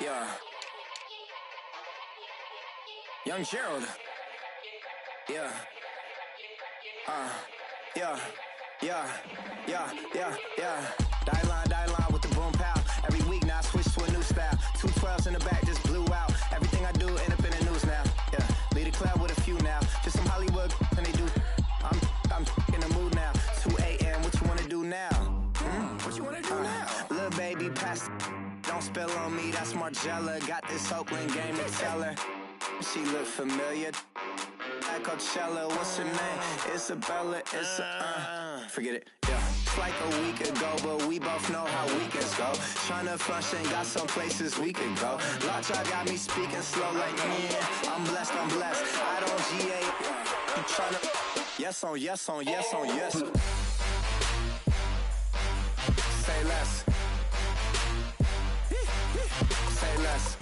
Yeah. Young Gerald. Yeah. Yeah. Die line with the boom pow. Every week now I switch to a new style. 212s in the back just blew out. Everything I do end up in the news now. Yeah. Lead a club with a few now. Just some Hollywood and they do. I'm in the mood now. 2 a.m. What you wanna do now? What you wanna do now? Little baby pass. Don't spill on me. That's Margella. Got this Oakland game to tell her. She look familiar. At Coachella, what's her name? Isabella, forget it, yeah. It's like a week ago, but we both know how weekends go. Tryna function, got some places we could go. Lot y'all got me speaking slow like, yeah, I'm blessed. I don't GA, you tryna, yes on yes. Say less. Say less.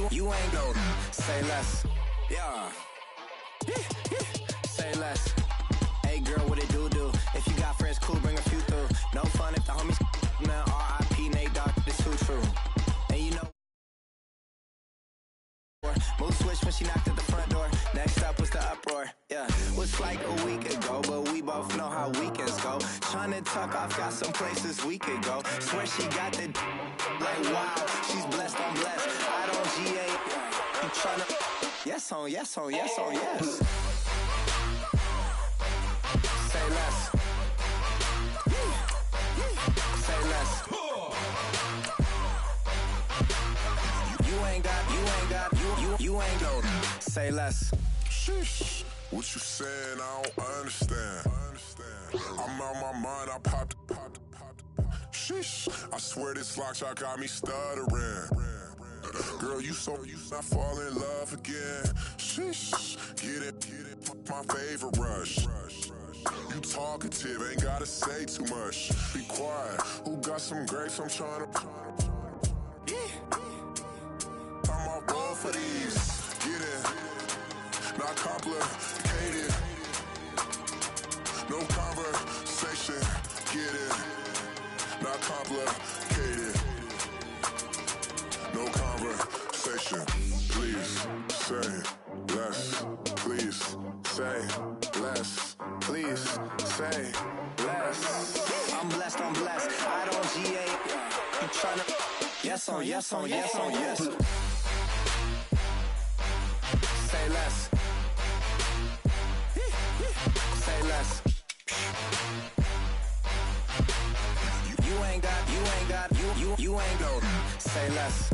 You ain't go. Say less. Yeah. Say less. Hey girl, what it do? If you got friends, cool, bring a few through. No fun if the homies, man. R.I.P. Nate Dogg, it's too true. And you know, mood switch when she knocked at the front door. Next up was the uproar. Yeah, was like a week ago, but we both know how weekends go. Tryna tuck off, got some places we could go. Swear she got the like wow, she's blessed, I'm blessed. I don't GA. You tryna yes on yes. Say less. Say less. You ain't go. Say less. Sheesh. What you saying? I don't understand. I'm out my mind. I popped. Sheesh. I swear this lock shot got me stuttering. Girl, you not fall in love again. Sheesh. Get it. My favorite rush. You talkative, ain't gotta say too much. Be quiet. Who got some grapes? I'm trying to. I'm all roll for these. Get it. Not complicated. No conversation. Get it. Not complicated. No conversation. Please say less. Please say less. Please say less. I'm blessed. I don't GA. You tryna yes on yes. Say less. Say less. You ain't go. Say less.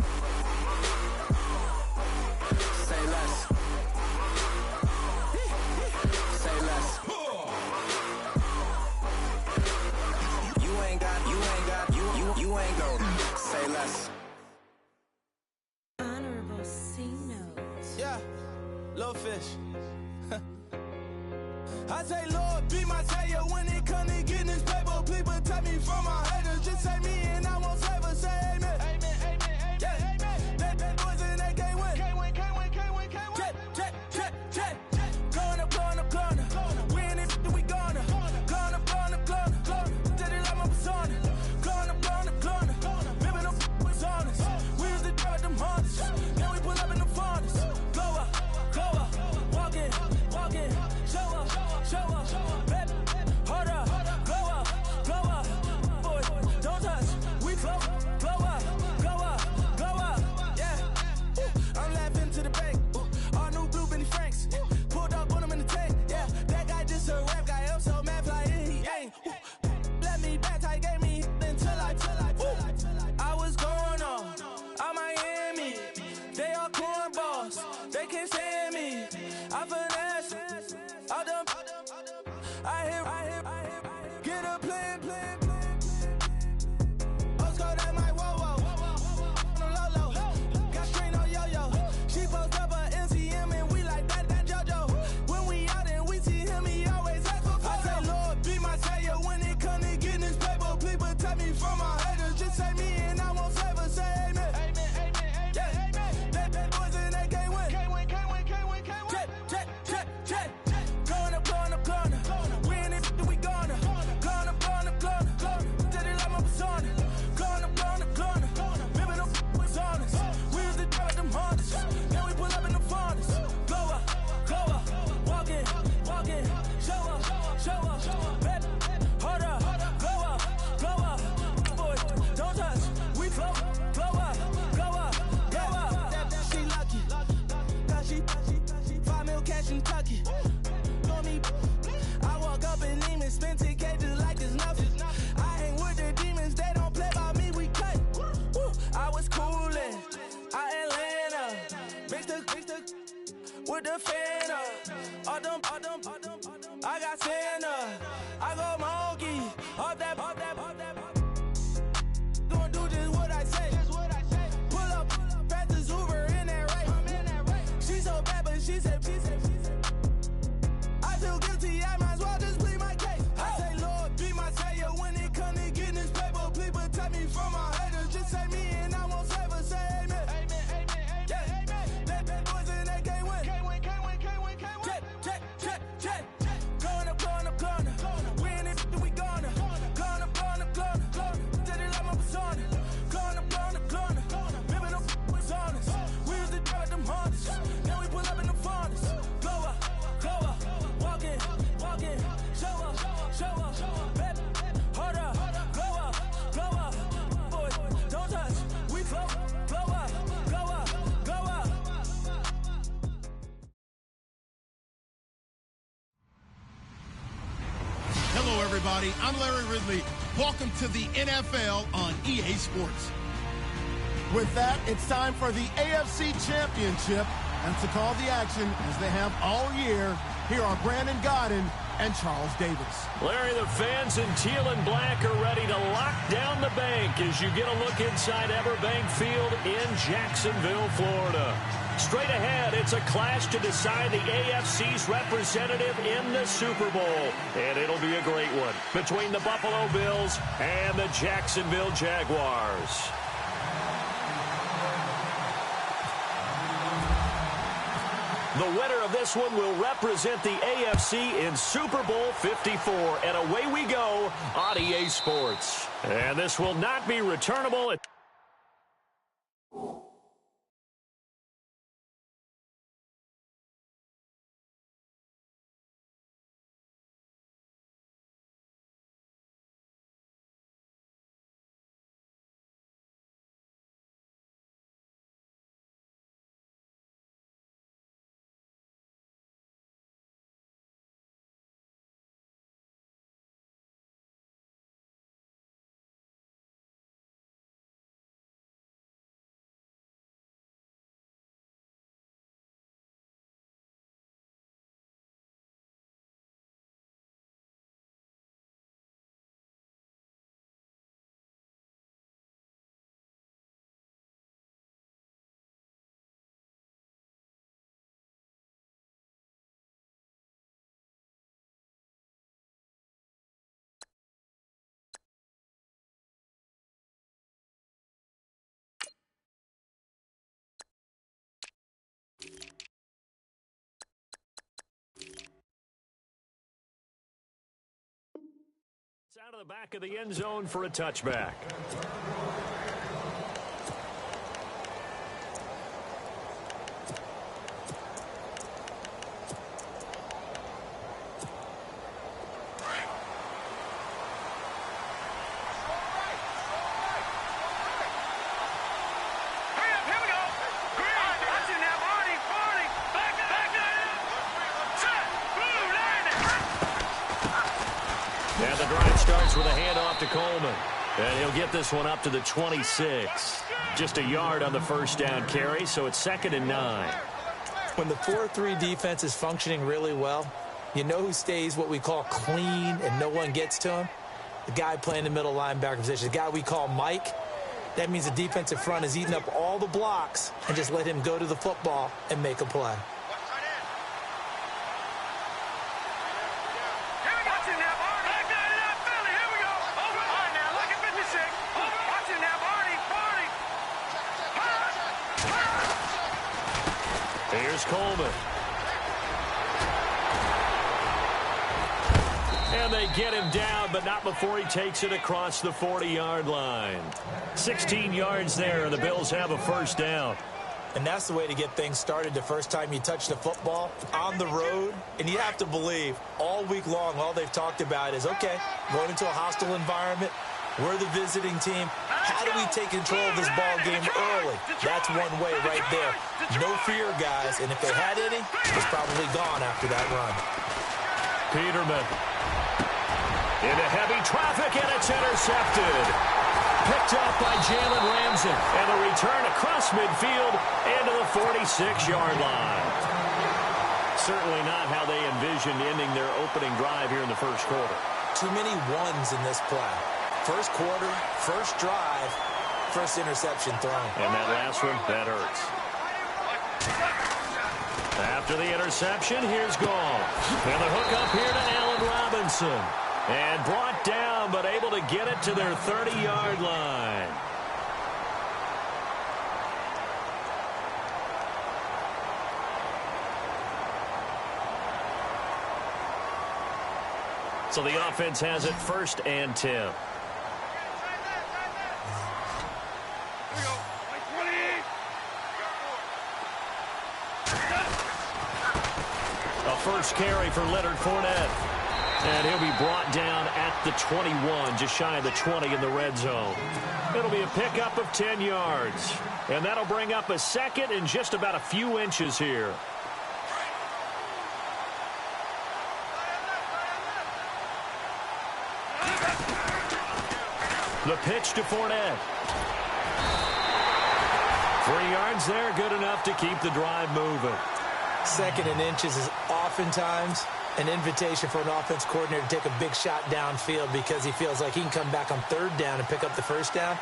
Say less. Say less. You ain't go. Say less. Honorable C notes. Yeah, little fish. I say, Lord, be my savior when it come to getting this paper. Please protect me from my haters. Just say me and I want flavor. Say amen. Amen. Yeah. That boys and they can't win. Jet. Going up. We in it, we gonna. Going up. Did it like my persona. Going up. Living up was honest. We used to drive them Hondas. Then we pull up in the furnace. Go up. Walk in. Show up. Baby, hold Mix the with the fan up. All them, I got Santa. I go monkey. Off that. Gonna do just what I say. Pull up, pass the Uber in that race. She so bad, but she said. I feel guilty, I might as well just plead my case. I say, Lord, be my savior when it comes to getting this paper. Please protect me from my haters. Just say me and I won't save her. Say amen. That boys and they can't win. Jet. Going up. We in it, we gonna. Going up. Did it like my persona. Going up. Living up was honest. We used to drive them Hondas. Now we pull up in the furnace. Glow up. Walking. Show up. Baby, hold up. Glow up. Boys, don't touch. We flow. Glow up. Hello, everybody. I'm Larry Ridley. Welcome to the NFL on EA Sports. With that, it's time for the AFC Championship. And to call the action, as they have all year, here are Brandon Godden and Charles Davis. Larry, the fans in teal and black are ready to lock down the bank as you get a look inside Everbank Field in Jacksonville, Florida. Straight ahead, it's a clash to decide the AFC's representative in the Super Bowl. And it'll be a great one between the Buffalo Bills and the Jacksonville Jaguars. The winner of this one will represent the AFC in Super Bowl 54. And away we go on EA Sports. And this will not be returnable. It's out of the back of the end zone for a touchback. And the drive starts with a handoff to Coleman. And he'll get this one up to the 26. Just a yard on the first down carry, so it's 2nd and 9. When the 4-3 defense is functioning really well, you know who stays what we call clean and no one gets to him? The guy playing the middle linebacker position, the guy we call Mike. That means the defensive front is eating up all the blocks and just let him go to the football and make a play. Here's Coleman. And they get him down, but not before he takes it across the 40-yard line. 16 yards there, and the Bills have a first down. And that's the way to get things started the first time you touch the football on the road. And you have to believe all week long, all they've talked about is, okay, going into a hostile environment, we're the visiting team. How do we take control of this ball game early? That's one way right there. No fear, guys. And if they had any, it's probably gone after that run. Peterman into heavy traffic, and it's intercepted. Picked up by Jalen Ramsey. And the return across midfield into the 46-yard line. Certainly not how they envisioned ending their opening drive here in the first quarter. Too many ones in this play. First quarter, first drive, first interception thrown. And that last one, that hurts. After the interception, here's Goff. And the hook up here to Allen Robinson. And brought down, but able to get it to their 30-yard line. So the offense has it 1st and 10. A first carry for Leonard Fournette. And he'll be brought down at the 21, just shy of the 20 in the red zone. It'll be a pickup of 10 yards. And that'll bring up a second and just about a few inches here. The pitch to Fournette. 3 yards there, good enough to keep the drive moving. 2nd and inches is oftentimes an invitation for an offense coordinator to take a big shot downfield because he feels like he can come back on 3rd down and pick up the 1st down.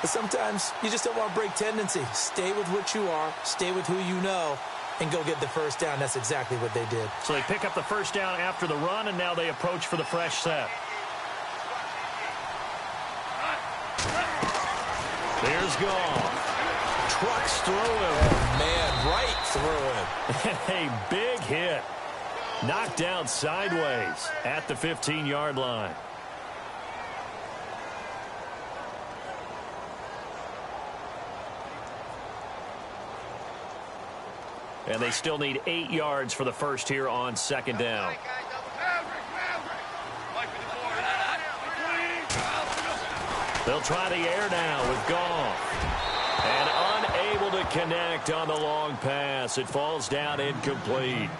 But sometimes you just don't want to break tendency. Stay with what you are, stay with who you know, and go get the 1st down. That's exactly what they did. So they pick up the 1st down after the run, and now they approach for the fresh set. There's Goff. Trucks through him. Oh, man, right through him. A big hit. Knocked down sideways at the 15-yard line. And they still need 8 yards for the first here on 2nd down. They'll try the air now with Goff. And unable to connect on the long pass. It falls down incomplete.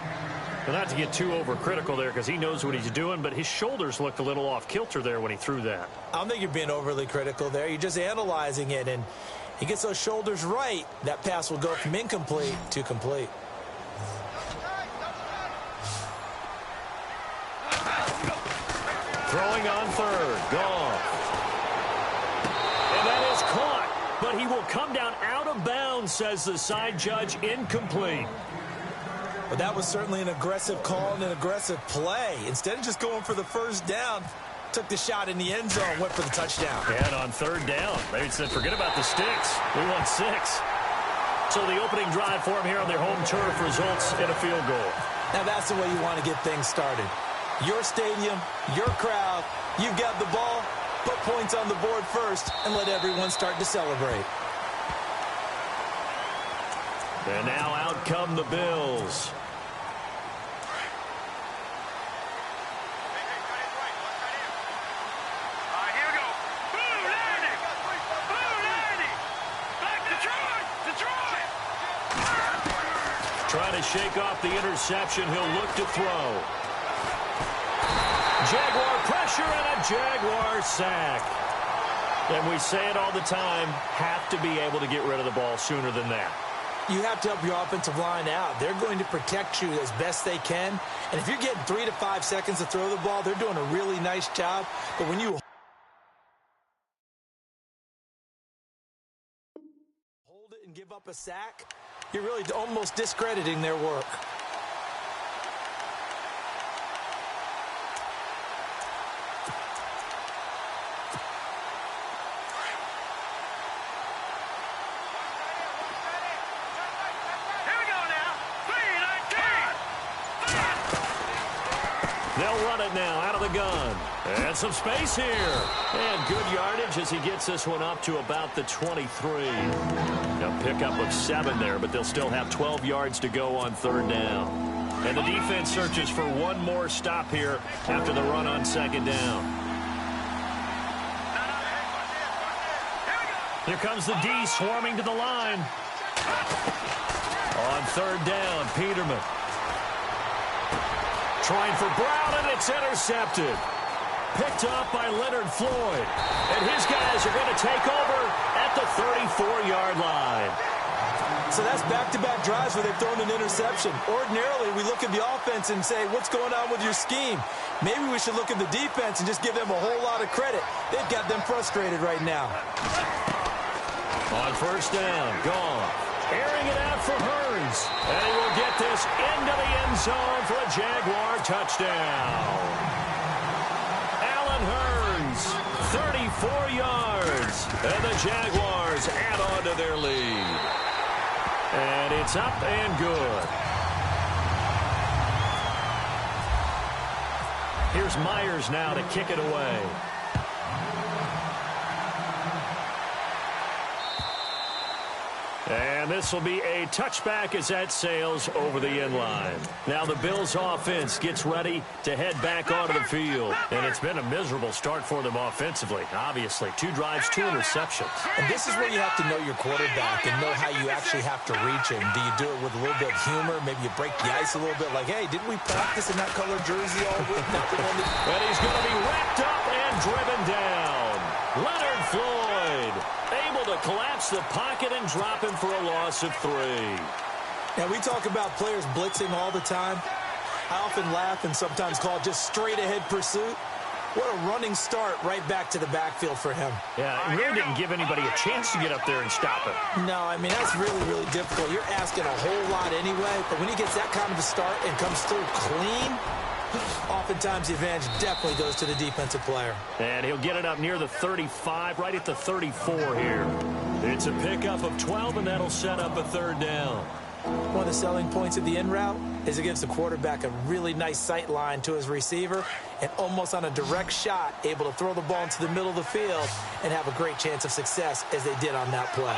Well, not to get too overcritical there because he knows what he's doing, but his shoulders looked a little off kilter there when he threw that. I don't think you're being overly critical there. You're just analyzing it, and he gets those shoulders right. That pass will go from incomplete to complete. Throwing on 3rd. Goff. And that is caught, but he will come down out of bounds, says the side judge. Incomplete. But that was certainly an aggressive call and an aggressive play. Instead of just going for the 1st down, took the shot in the end zone, went for the touchdown. And on 3rd down, they said, forget about the sticks. We want 6. So the opening drive for him here on their home turf results in a field goal. Now that's the way you want to get things started. Your stadium, your crowd, you've got the ball, put points on the board first, and let everyone start to celebrate. And now out come the Bills. Trying to shake off the interception. He'll look to throw. Jaguar pressure and a Jaguar sack. And we say it all the time, have to be able to get rid of the ball sooner than that. You have to help your offensive line out. They're going to protect you as best they can. And if you're getting 3 to 5 seconds to throw the ball, they're doing a really nice job. But when you hold it and give up a sack, you're really almost discrediting their work. They'll run it now out of the gun. And some space here. And good yardage as he gets this one up to about the 23. A pickup of 7 there, but they'll still have 12 yards to go on 3rd down. And the defense searches for one more stop here after the run on 2nd down. Here comes the D swarming to the line. On 3rd down, Peterman. Trying for Brown, and it's intercepted. picked off by Leonard Floyd. And his guys are going to take over at the 34-yard line. So that's back-to-back drives where they've thrown an interception. Ordinarily, we look at the offense and say, what's going on with your scheme? Maybe we should look at the defense and just give them a whole lot of credit. They've got them frustrated right now. On first down, Goff airing it out for Hurns. And he will get this into the end zone for a Jaguar touchdown. Allen Hurns, 34 yards. And the Jaguars add on to their lead. And it's up and good. Here's Myers now to kick it away. And this will be a touchback as that sails over the end line. Now the Bills offense gets ready to head back onto the field. And it's been a miserable start for them offensively. Obviously, 2 drives, 2 interceptions. And this is where you have to know your quarterback and know how you actually have to reach him. Do you do it with a little bit of humor? Maybe you break the ice a little bit like, hey, didn't we practice in that color jersey all week? And he's going to be wrapped up and driven down. Leonard Floyd able to collapse the pocket and drop him for a loss of 3. Now, we talk about players blitzing all the time. I often laugh and sometimes call it just straight-ahead pursuit. What a running start right back to the backfield for him. Yeah, it really didn't give anybody a chance to get up there and stop him. No, I mean, that's really, really difficult. You're asking a whole lot anyway, but when he gets that kind of a start and comes through clean, oftentimes the advantage definitely goes to the defensive player. And he'll get it up near the 35, right at the 34 here. It's a pickup of 12, and that'll set up a 3rd down. One of the selling points of the in route is it gives the quarterback a really nice sight line to his receiver and almost on a direct shot able to throw the ball into the middle of the field and have a great chance of success as they did on that play.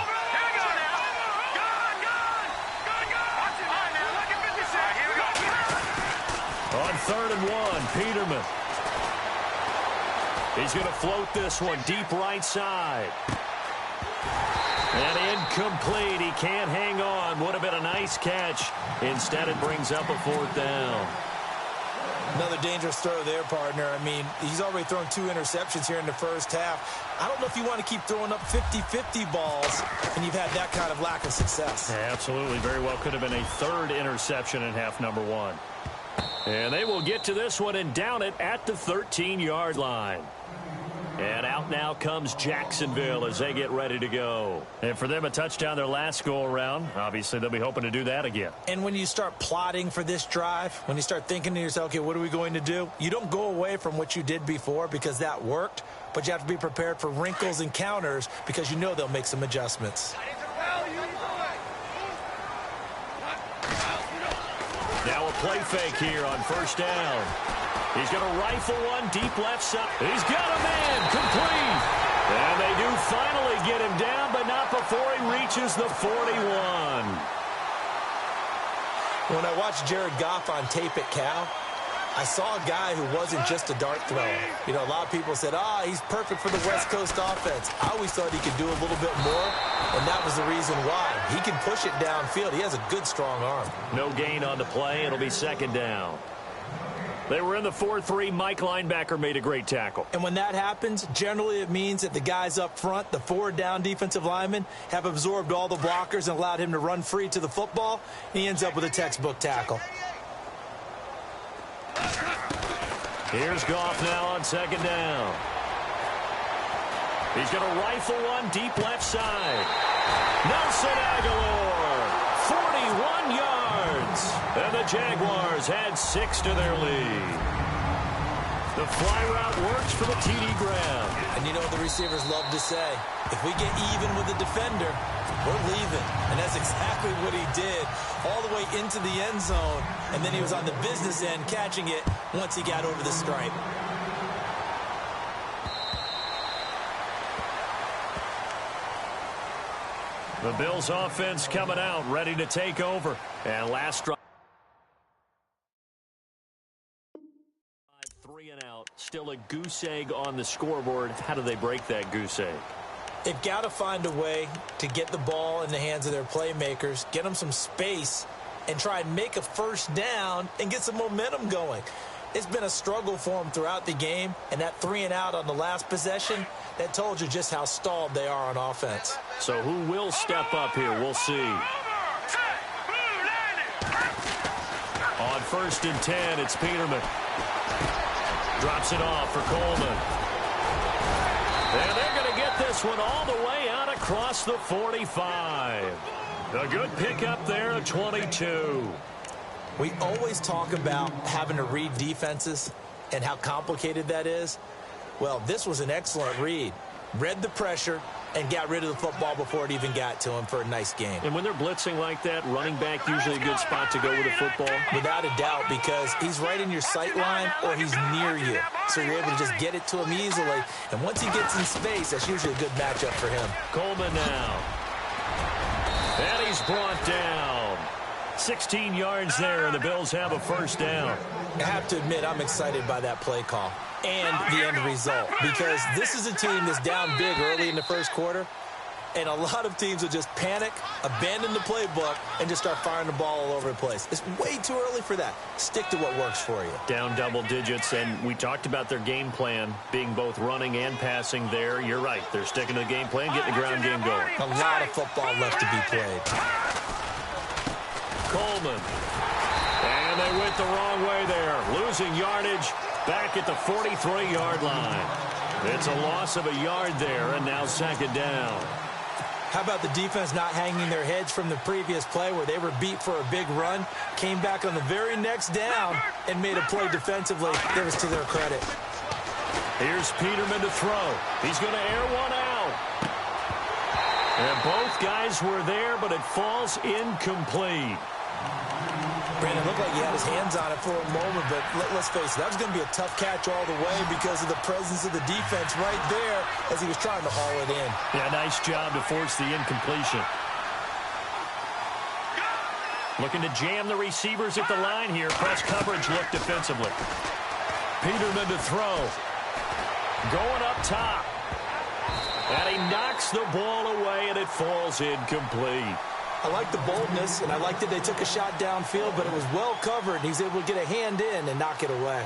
On 3rd and 1, Peterman. He's going to float this one deep right side. And incomplete. He can't hang on. Would have been a nice catch. Instead, it brings up a 4th down. Another dangerous throw there, partner. I mean, he's already thrown 2 interceptions here in the first half. I don't know if you want to keep throwing up 50-50 balls and you've had that kind of lack of success. Yeah, absolutely. Very well could have been a 3rd interception in half number 1. And they will get to this one and down it at the 13-yard line. And out now comes Jacksonville as they get ready to go. And for them, a touchdown their last go-around. Obviously, they'll be hoping to do that again. And when you start plotting for this drive, when you start thinking to yourself, okay, what are we going to do? You don't go away from what you did before because that worked, but you have to be prepared for wrinkles and counters because you know they'll make some adjustments. Now a play fake here on first down. He's going to rifle one deep left side. He's got a man complete. And they do finally get him down, but not before he reaches the 41. When I watched Jared Goff on tape at Cal, I saw a guy who wasn't just a dart thrower. You know, a lot of people said, he's perfect for the West Coast offense. I always thought he could do a little bit more, and that was the reason why. He can push it downfield. He has a good, strong arm. No gain on the play. It'll be 2nd down. They were in the 4-3. Mike linebacker made a great tackle. And when that happens, generally it means that the guys up front, the 4-down defensive linemen, have absorbed all the blockers and allowed him to run free to the football. He ends up with a textbook tackle. Here's Goff now on 2nd down. He's going to rifle one deep left side. Nelson Aguilar, 41 yards. And the Jaguars had 6 to their lead. The fly route works for the TD grab. And you know what the receivers love to say? If we get even with the defender, we're leaving. And that's exactly what he did all the way into the end zone. And then he was on the business end catching it once he got over the stripe. The Bills offense coming out, ready to take over. And last drive. 3 and out. Still a goose egg on the scoreboard. How do they break that goose egg? They've got to find a way to get the ball in the hands of their playmakers, get them some space, and try and make a first down and get some momentum going. It's been a struggle for them throughout the game, and that 3-and-out on the last possession, that told you just how stalled they are on offense. So who will step up here? We'll see. On 1st and 10, it's Peterman. Drops it off for Coleman. And they're going to get this one all the way out across the 45. A good pickup there at 22. We always talk about having to read defenses and how complicated that is. Well, this was an excellent read. Read the pressure and got rid of the football before it even got to him for a nice game. And when they're blitzing like that, running back usually a good spot to go with the football? Without a doubt, because he's right in your sight line or he's near you. So you're able to just get it to him easily. And once he gets in space, that's usually a good matchup for him. Coleman now. And he's brought down. 16 yards there, and the Bills have a 1st down. I have to admit, I'm excited by that play call and the end result, because this is a team that's down big early in the 1st quarter, and a lot of teams will just panic, abandon the playbook, and just start firing the ball all over the place. It's way too early for that. Stick to what works for you. Down double digits, and we talked about their game plan being both running and passing there. You're right. They're sticking to the game plan, getting the ground game going. A lot of football left to be played. Coleman. And they went the wrong way there. Losing yardage back at the 43-yard line. It's a loss of a yard there, and now 2nd down. How about the defense not hanging their heads from the previous play where they were beat for a big run, came back on the very next down and made a play defensively that was to their credit. Here's Peterman to throw. He's going to air one out. And both guys were there, but it falls incomplete. Brandon, looked like he had his hands on it for a moment, but let's face it, that was going to be a tough catch all the way because of the presence of the defense right there as he was trying to haul it in. Yeah, nice job to force the incompletion. Looking to jam the receivers at the line here. Press coverage look defensively. Peterman to throw. Going up top. And he knocks the ball away, and it falls incomplete. I like the boldness, and I like that they took a shot downfield, but it was well covered. He's able to get a hand in and knock it away.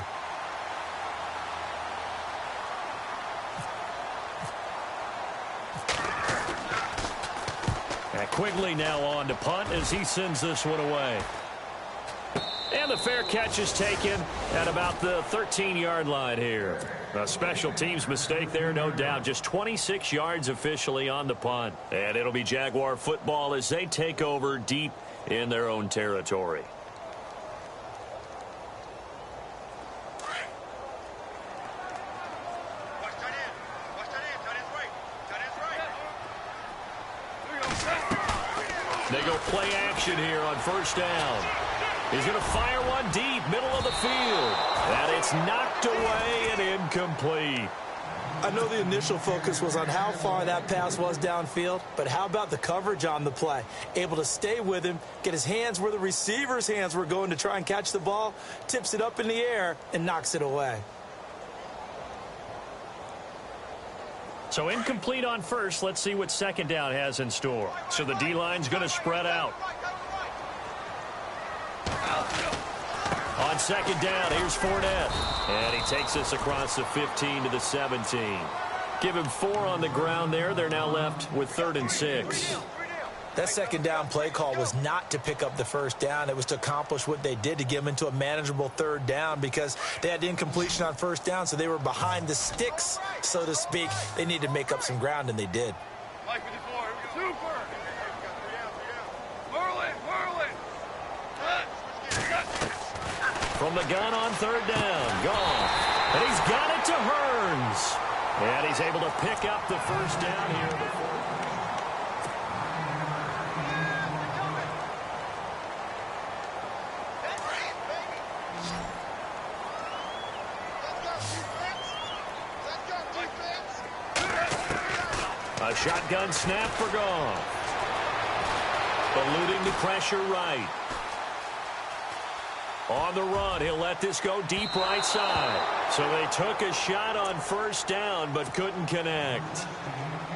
And Quigley now on to punt as he sends this one away. And the fair catch is taken at about the 13-yard line here. A special teams mistake there, no doubt. Just 26 yards officially on the punt. And it'll be Jaguar football as they take over deep in their own territory. They go play action here on 1st down. He's going to fire one deep, middle of the field. And it's knocked away and incomplete. I know the initial focus was on how far that pass was downfield, but how about the coverage on the play? Able to stay with him, get his hands where the receiver's hands were going to try and catch the ball, tips it up in the air, and knocks it away. So incomplete on 1st. Let's see what 2nd down has in store. So the D-line's going to spread out. On 2nd down, here's Fournette. And he takes us across the 15 to the 17. Give him 4 on the ground there. They're now left with 3rd and 6. That 2nd down play call was not to pick up the 1st down. It was to accomplish what they did to get them into a manageable 3rd down because they had the incompletion on 1st down, so they were behind the sticks, so to speak. They needed to make up some ground, and they did. From the gun on 3rd down. Gone. And he's got it to Hearns. And he's able to pick up the 1st down here before. A shotgun snap for Goff. Eluding the pressure right. On the run, he'll let this go deep right side. So they took a shot on 1st down, but couldn't connect.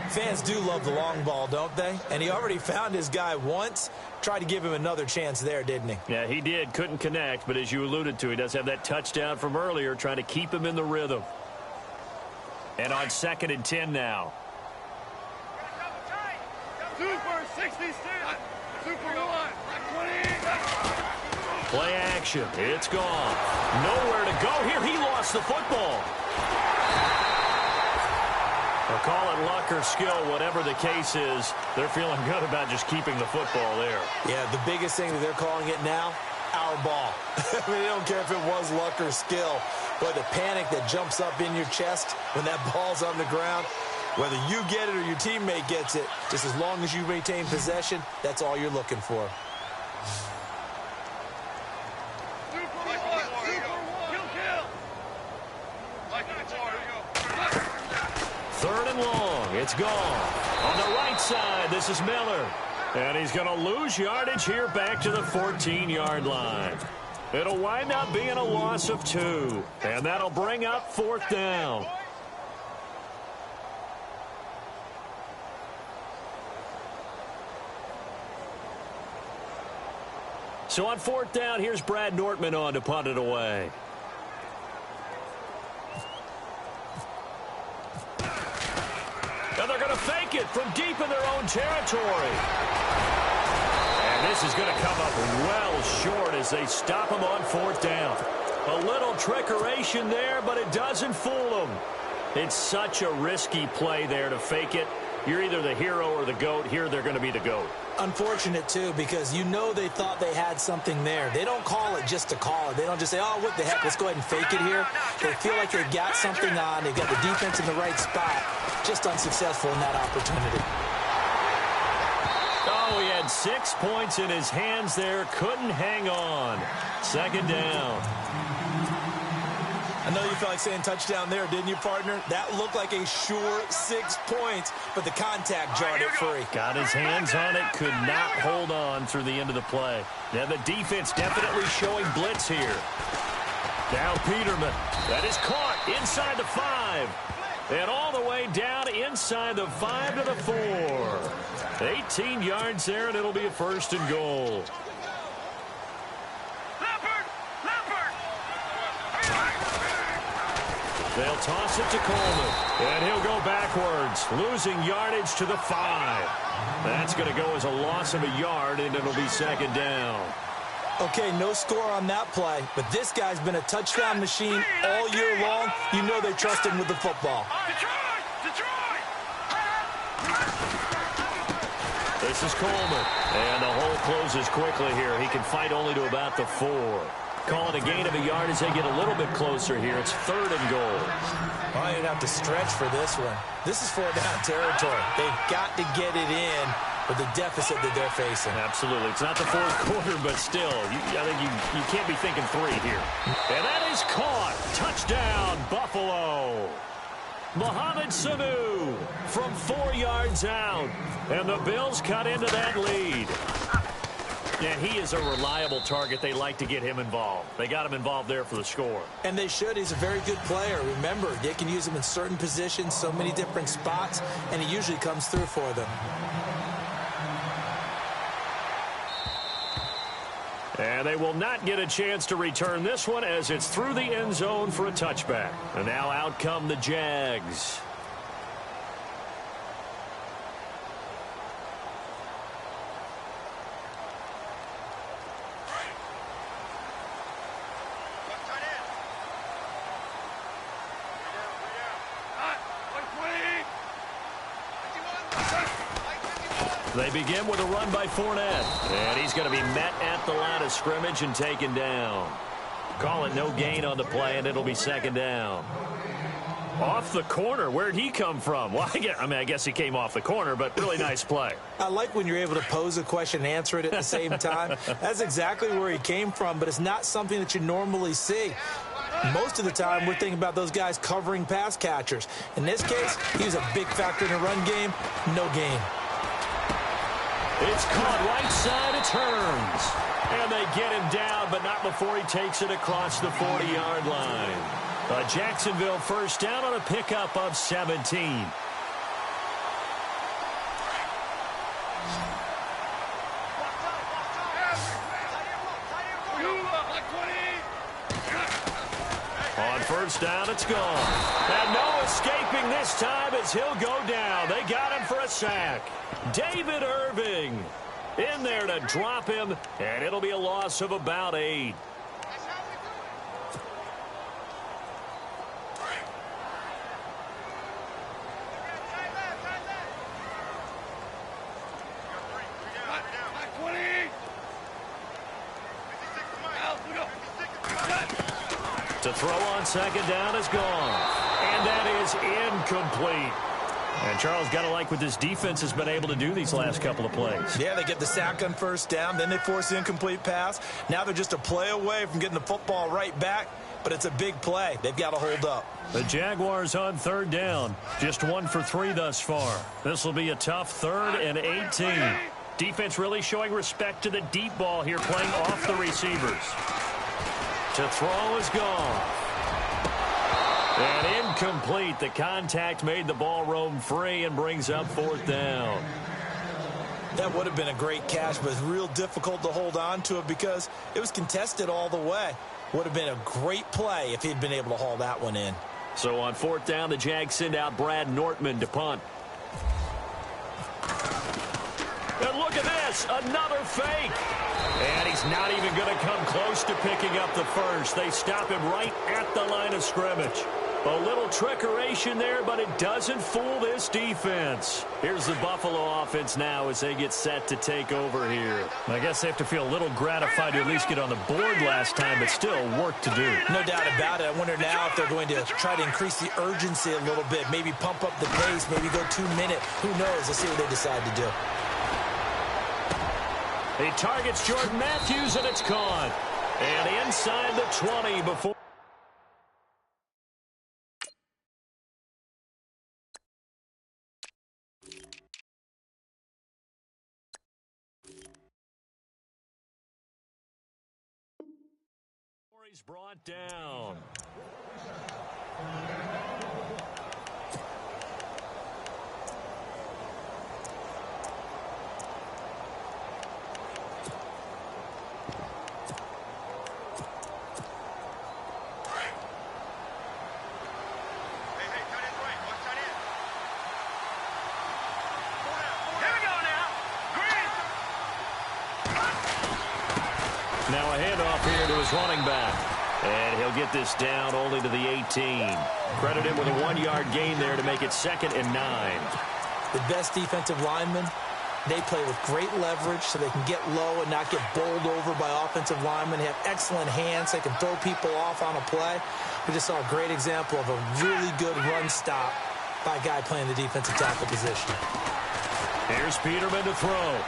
Fans do love the long ball, don't they? And he already found his guy once. Tried to give him another chance there, didn't he? Yeah, he did. Couldn't connect, but as you alluded to, he does have that touchdown from earlier, trying to keep him in the rhythm. And on 2nd and 10 now. Super 66. Super 1. 20. Play action. It's gone. Nowhere to go here. He lost the football. Or call it luck or skill, whatever the case is, they're feeling good about just keeping the football there. Yeah, the biggest thing that they're calling it now, our ball. I mean, they don't care if it was luck or skill, but the panic that jumps up in your chest when that ball's on the ground, whether you get it or your teammate gets it, just as long as you maintain possession, that's all you're looking for. Third and long. It's gone. On the right side, this is Miller. And he's going to lose yardage here back to the 14-yard line. It'll wind up being a loss of 2. And that'll bring up 4th down. So on 4th down, here's Brad Nortman on to punt it away. And they're going to fake it from deep in their own territory. And this is going to come up well short as they stop him on 4th down. A little trickeration there, but it doesn't fool them. It's such a risky play there to fake it. You're either the hero or the GOAT. Here they're going to be the GOAT. Unfortunate, too, because you know they thought they had something there. They don't call it just to call it. They don't just say, oh, what the heck, let's go ahead and fake it here. They feel like they've got something on. They've got the defense in the right spot. Just unsuccessful in that opportunity. Oh, he had 6 points in his hands there. Couldn't hang on. 2nd down. I know you felt like saying touchdown there, didn't you, partner? That looked like a sure 6 points, but the contact jarred it free. Got his hands on it, could not hold on through the end of the play. Now the defense definitely showing blitz here. Now Peterman. That is caught inside the 5. And all the way down inside the 5 to the 4. 18 yards there, and it'll be a 1st and goal. They'll toss it to Coleman, and he'll go backwards, losing yardage to the 5. That's going to go as a loss of a yard, and it'll be 2nd down. Okay, no score on that play, but this guy's been a touchdown machine all year long. You know they trust him with the football. This is Coleman, and the hole closes quickly here. He can fight only to about the 4. Call it a gain of a yard as they get a little bit closer here. It's 3rd and goal. Well, you'd have to stretch for this one. This is 4th-down territory. They've got to get it in with the deficit that they're facing. Absolutely. It's not the 4th quarter, but still, I think you can't be thinking 3 here. And that is caught. Touchdown, Buffalo. Mohamed Sanu from 4 yards out. And the Bills cut into that lead. And he is a reliable target. They like to get him involved. They got him involved there for the score. And they should. He's a very good player. Remember, they can use him in certain positions, so many different spots, and he usually comes through for them. And they will not get a chance to return this one as it's through the end zone for a touchback. And now out come the Jags. They begin with a run by Fournette. And he's going to be met at the line of scrimmage and taken down. Call it no gain on the play, and it'll be 2nd down. Off the corner. Where'd he come from? Well, I guess he came off the corner, but really nice play. I like when you're able to pose a question and answer it at the same time. That's exactly where he came from, but it's not something that you normally see. Most of the time, we're thinking about those guys covering pass catchers. In this case, he was a big factor in the run game. No gain. It's caught right side, it turns. And they get him down, but not before he takes it across the 40-yard line. A Jacksonville 1st down on a pickup of 17. On first down, it's gone. And no escaping this time as he'll go down. They got him for a sack. David Irving in there to drop him, and it'll be a loss of about 8. To throw on second down is gone. And that is incomplete. And Charles, got to like what this defense has been able to do these last couple of plays. Yeah, they get the sack on first down, then they force the incomplete pass. Now they're just a play away from getting the football right back, but it's a big play. They've got to hold up. The Jaguars on third down. Just 1 for 3 thus far. This will be a tough 3rd and 18. Defense really showing respect to the deep ball here, playing off the receivers. To throw is gone. And incomplete. The contact made the ball roam free and brings up 4th down. That would have been a great catch, but it's real difficult to hold on to it because it was contested all the way. Would have been a great play if he'd been able to haul that one in. So on 4th down, the Jags send out Brad Nortman to punt. And look at this, another fake. And he's not even going to come close to picking up the first. They stop him right at the line of scrimmage. A little trickeration there, but it doesn't fool this defense. Here's the Buffalo offense now as they get set to take over here. I guess they have to feel a little gratified to at least get on the board last time, but still work to do. No doubt about it. I wonder now if they're going to try to increase the urgency a little bit, maybe pump up the pace, maybe go 2-minute. Who knows? Let's see what they decide to do. He targets Jordan Matthews, and it's caught. And inside the 20 before. He's brought down. Now a handoff here to his running back. And he'll get this down only to the 18. Credit him with a 1-yard gain there to make it 2nd and 9. The best defensive linemen, they play with great leverage so they can get low and not get bowled over by offensive linemen. They have excellent hands. They can throw people off on a play. We just saw a great example of a really good run stop by a guy playing the defensive tackle position. Here's Peterman to throw.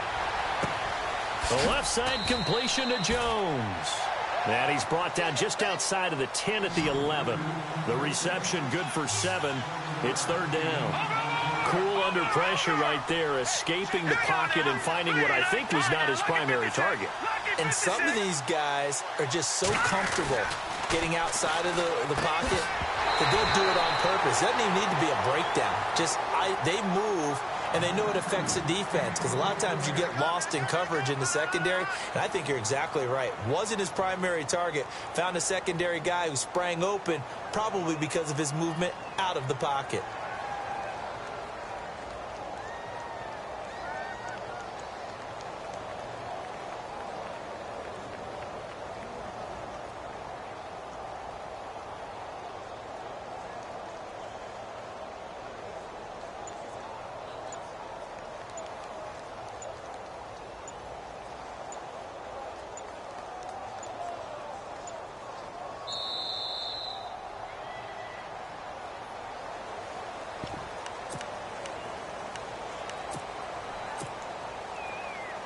The left side completion to Jones. And he's brought down just outside of the 10 at the 11. The reception good for 7. It's 3rd down. Cool under pressure right there, escaping the pocket and finding what I think was not his primary target. And some of these guys are just so comfortable getting outside of the pocket that they'll do it on purpose. It doesn't even need to be a breakdown. They move, and they know it affects the defense because a lot of times you get lost in coverage in the secondary, and I think you're exactly right. Wasn't his primary target. Found a secondary guy who sprang open, probably because of his movement out of the pocket.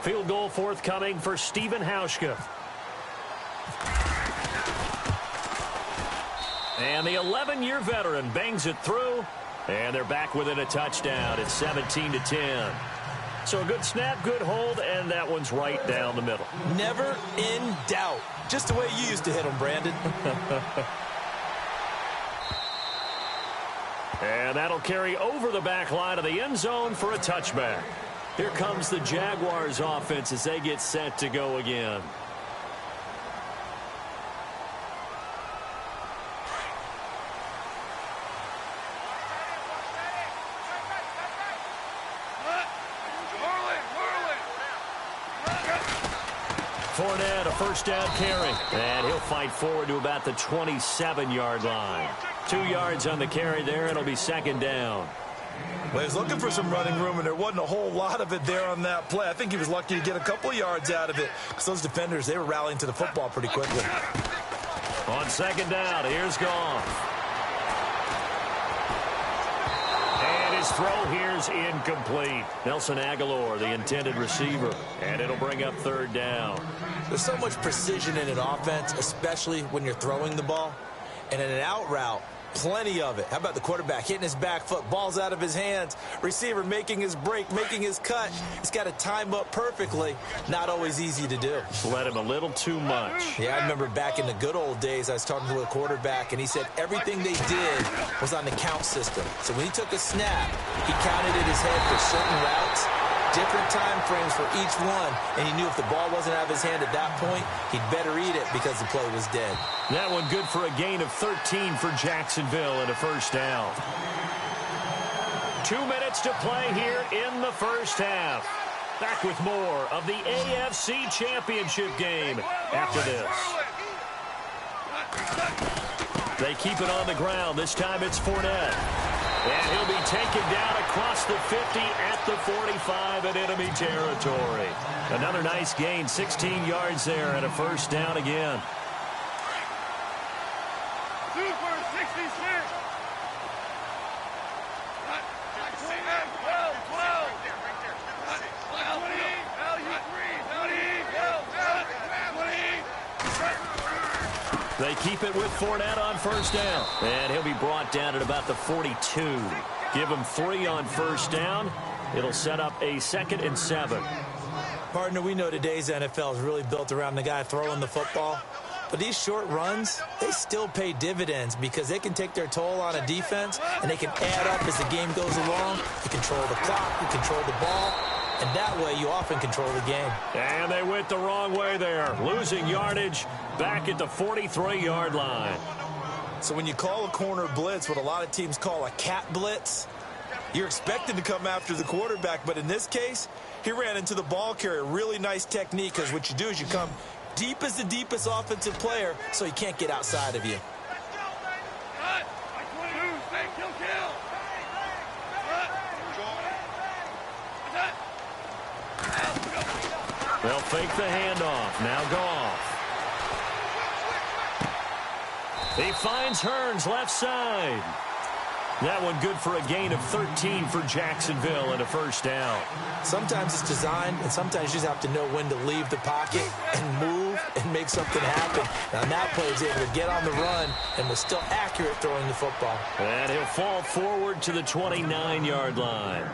Field goal forthcoming for Stephen Hauschka. And the 11-year veteran bangs it through, and they're back within a touchdown. It's 17-10. So a good snap, good hold, and that one's right down the middle. Never in doubt. Just the way you used to hit them, Brandon. And that'll carry over the back line of the end zone for a touchback. Here comes the Jaguars offense as they get set to go again. Fournette, a first down carry. And he'll fight forward to about the 27-yard line. 2 yards on the carry there. It'll be second down. Well, he was looking for some running room, and there wasn't a whole lot of it there on that play. I think he was lucky to get a couple of yards out of it because those defenders, they were rallying to the football pretty quickly. On second down, here's Goff. And his throw here's incomplete. Nelson Aguilar, the intended receiver. And it'll bring up third down. There's so much precision in an offense, especially when you're throwing the ball. And in an out route, plenty of it. How about the quarterback hitting his back foot, ball's out of his hands, receiver making his break, making his cut. He's got to time up perfectly. Not always easy to do. Let him a little too much. Yeah, I remember back in the good old days, I was talking to a quarterback, and he said everything they did was on the count system. So when he took a snap, he counted in his head for certain routes, different time frames for each one, and he knew if the ball wasn't out of his hand at that point, he'd better eat it because the play was dead. That one good for a gain of 13 for Jacksonville and a first down. 2 minutes to play here in the first half. Back with more of the AFC Championship game after this. They keep it on the ground. This time it's Fournette. And he'll be taken down across the 50 at the 45 in enemy territory. Another nice gain, 16 yards there and a first down again. Super 66. 12. They keep it with Fournette on first down. And he'll be brought down at about the 42. Give him 3 on first down. It'll set up a 2nd and 7. Partner, we know today's NFL is really built around the guy throwing the football. But these short runs, they still pay dividends because they can take their toll on a defense, and they can add up as the game goes along. You control the clock, you control the ball, and that way you often control the game. And they went the wrong way there, losing yardage back at the 43-yard line. So when you call a corner blitz, what a lot of teams call a cat blitz, you're expected to come after the quarterback. But in this case, he ran into the ball carrier. Really nice technique, because what you do is you come deep as the deepest offensive player so he can't get outside of you. They'll fake the handoff. Now Goff. He finds Hearns left side. That one good for a gain of 13 for Jacksonville and a first down. Sometimes it's designed, and sometimes you just have to know when to leave the pocket and move and make something happen. Now, that play is able to get on the run and was still accurate throwing the football. And he'll fall forward to the 29-yard line.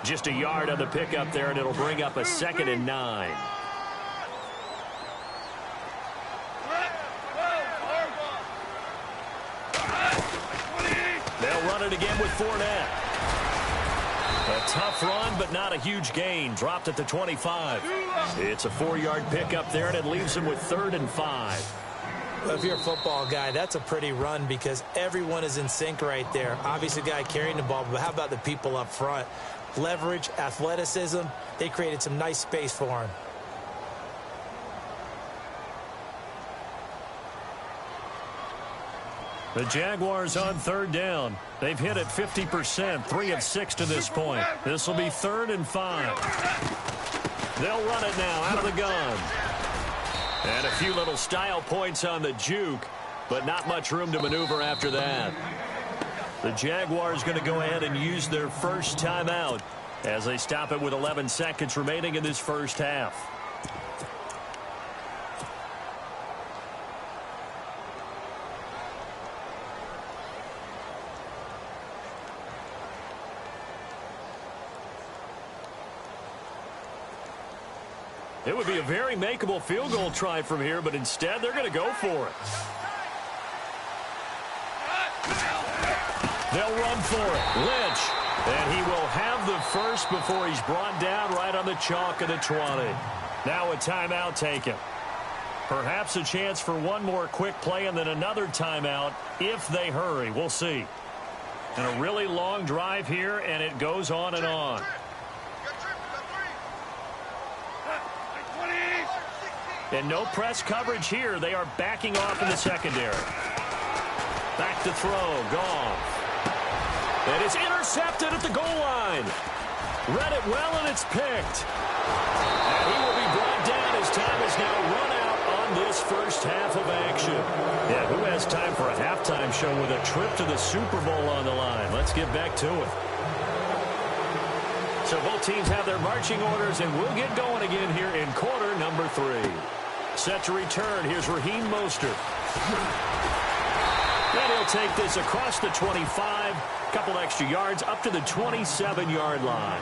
Just a yard on the pickup there, and it'll bring up a 2nd and 9. They'll run it again with Fournette. A tough run, but not a huge gain. Dropped at the 25. It's a 4-yard pickup there, and it leaves him with 3rd and 5. Well, if you're a football guy, that's a pretty run because everyone is in sync right there. Obviously, the guy carrying the ball, but how about the people up front? Leverage, athleticism, they created some nice space for him. The Jaguars on 3rd down. They've hit it 50%, 3 of 6 to this point. This will be 3rd and 5. They'll run it now out of the gun. And a few little style points on the juke, but not much room to maneuver after that. The Jaguars going to go ahead and use their first timeout as they stop it with 11 seconds remaining in this first half. It would be a very makeable field goal try from here, but instead they're going to go for it. They'll run for it. Lynch. And he will have the first before he's brought down right on the chalk of the 20. Now a timeout taken. Perhaps a chance for one more quick play and then another timeout if they hurry. We'll see. And a really long drive here, and it goes on and on. And no press coverage here. They are backing off in the secondary. Back to throw. Goff. And it's intercepted at the goal line. Read it well, and it's picked. And he will be brought down as time is now run out on this first half of action. Yeah, who has time for a halftime show with a trip to the Super Bowl on the line? Let's get back to it. So both teams have their marching orders, and we'll get going again here in quarter number 3. Set to return. Here's Raheem Mostert. And he'll take this across the 25, couple extra yards, up to the 27-yard line.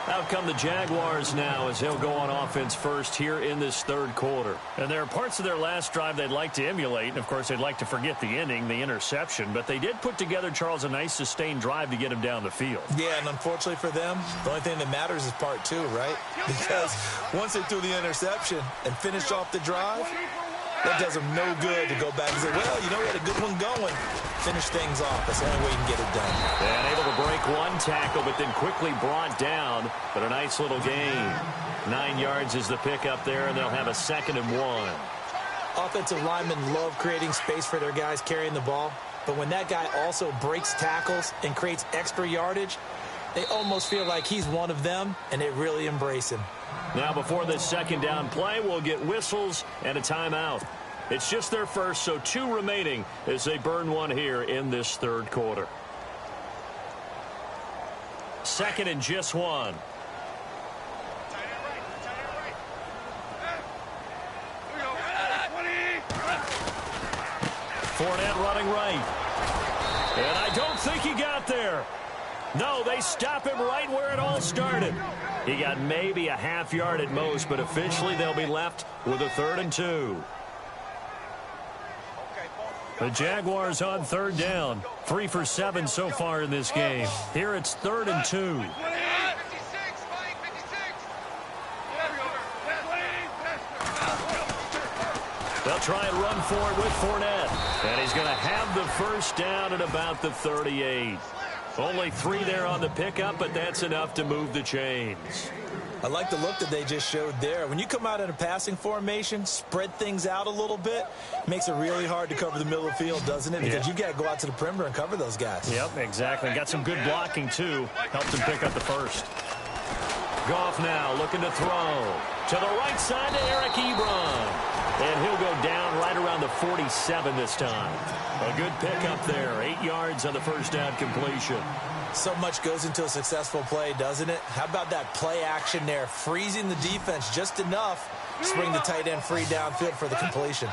Out come the Jaguars now as he'll go on offense first here in this third quarter. And there are parts of their last drive they'd like to emulate. And, of course, they'd like to forget the ending, the interception. But they did put together, Charles, a nice sustained drive to get him down the field. Yeah, and unfortunately for them, the only thing that matters is part 2, right? Because once they threw the interception and finished off the drive, that does them no good to go back and say, well, you know, we had a good one going. Finish things off. That's the only way you can get it done. And able to break one tackle, but then quickly brought down. But a nice little gain. 9 yards is the pickup there, and they'll have a 2nd and 1. Offensive linemen love creating space for their guys carrying the ball. But when that guy also breaks tackles and creates extra yardage, they almost feel like he's one of them, and they really embrace him. Now, before this second down play, we'll get whistles and a timeout. It's just their first, so 2 remaining as they burn one here in this third quarter. 2nd and just 1. Fournette running right. And I don't think he got there. No, they stop him right where it all started. He got maybe a half yard at most, but officially they'll be left with a 3rd and 2. The Jaguars on 3rd down. 3 for 7 so far in this game. Here it's 3rd and 2. They'll try and run for it with Fournette. And he's going to have the first down at about the 38. Only 3 there on the pickup, but that's enough to move the chains. I like the look that they just showed there. When you come out in a passing formation, spread things out a little bit, makes it really hard to cover the middle of the field, doesn't it? Because you got to go out to the perimeter and cover those guys. Yep, exactly. Got some good blocking, too. Helped him pick up the first. Goff now looking to throw. To the right side to Eric Ebron. And he'll go down right around the 47 this time. A good pickup there. 8 yards on the first down completion. So much goes into a successful play, doesn't it? How about that play action there? Freezing the defense just enough to bring the tight end free downfield for the completion.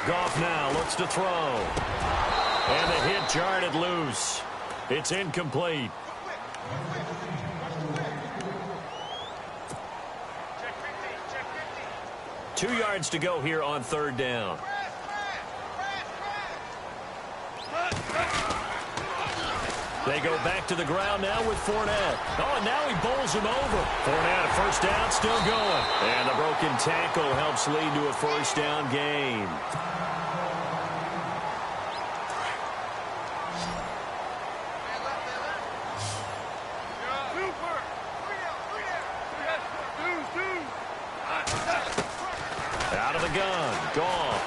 Goff now looks to throw. And the hit jarred loose. It's incomplete. Two yards to go here on 3rd down. They go back to the ground now with Fournette. Oh, and now he bowls him over. Fournette, first down, still going. And the broken tackle helps lead to a first down gain. Out of the gun, Goff.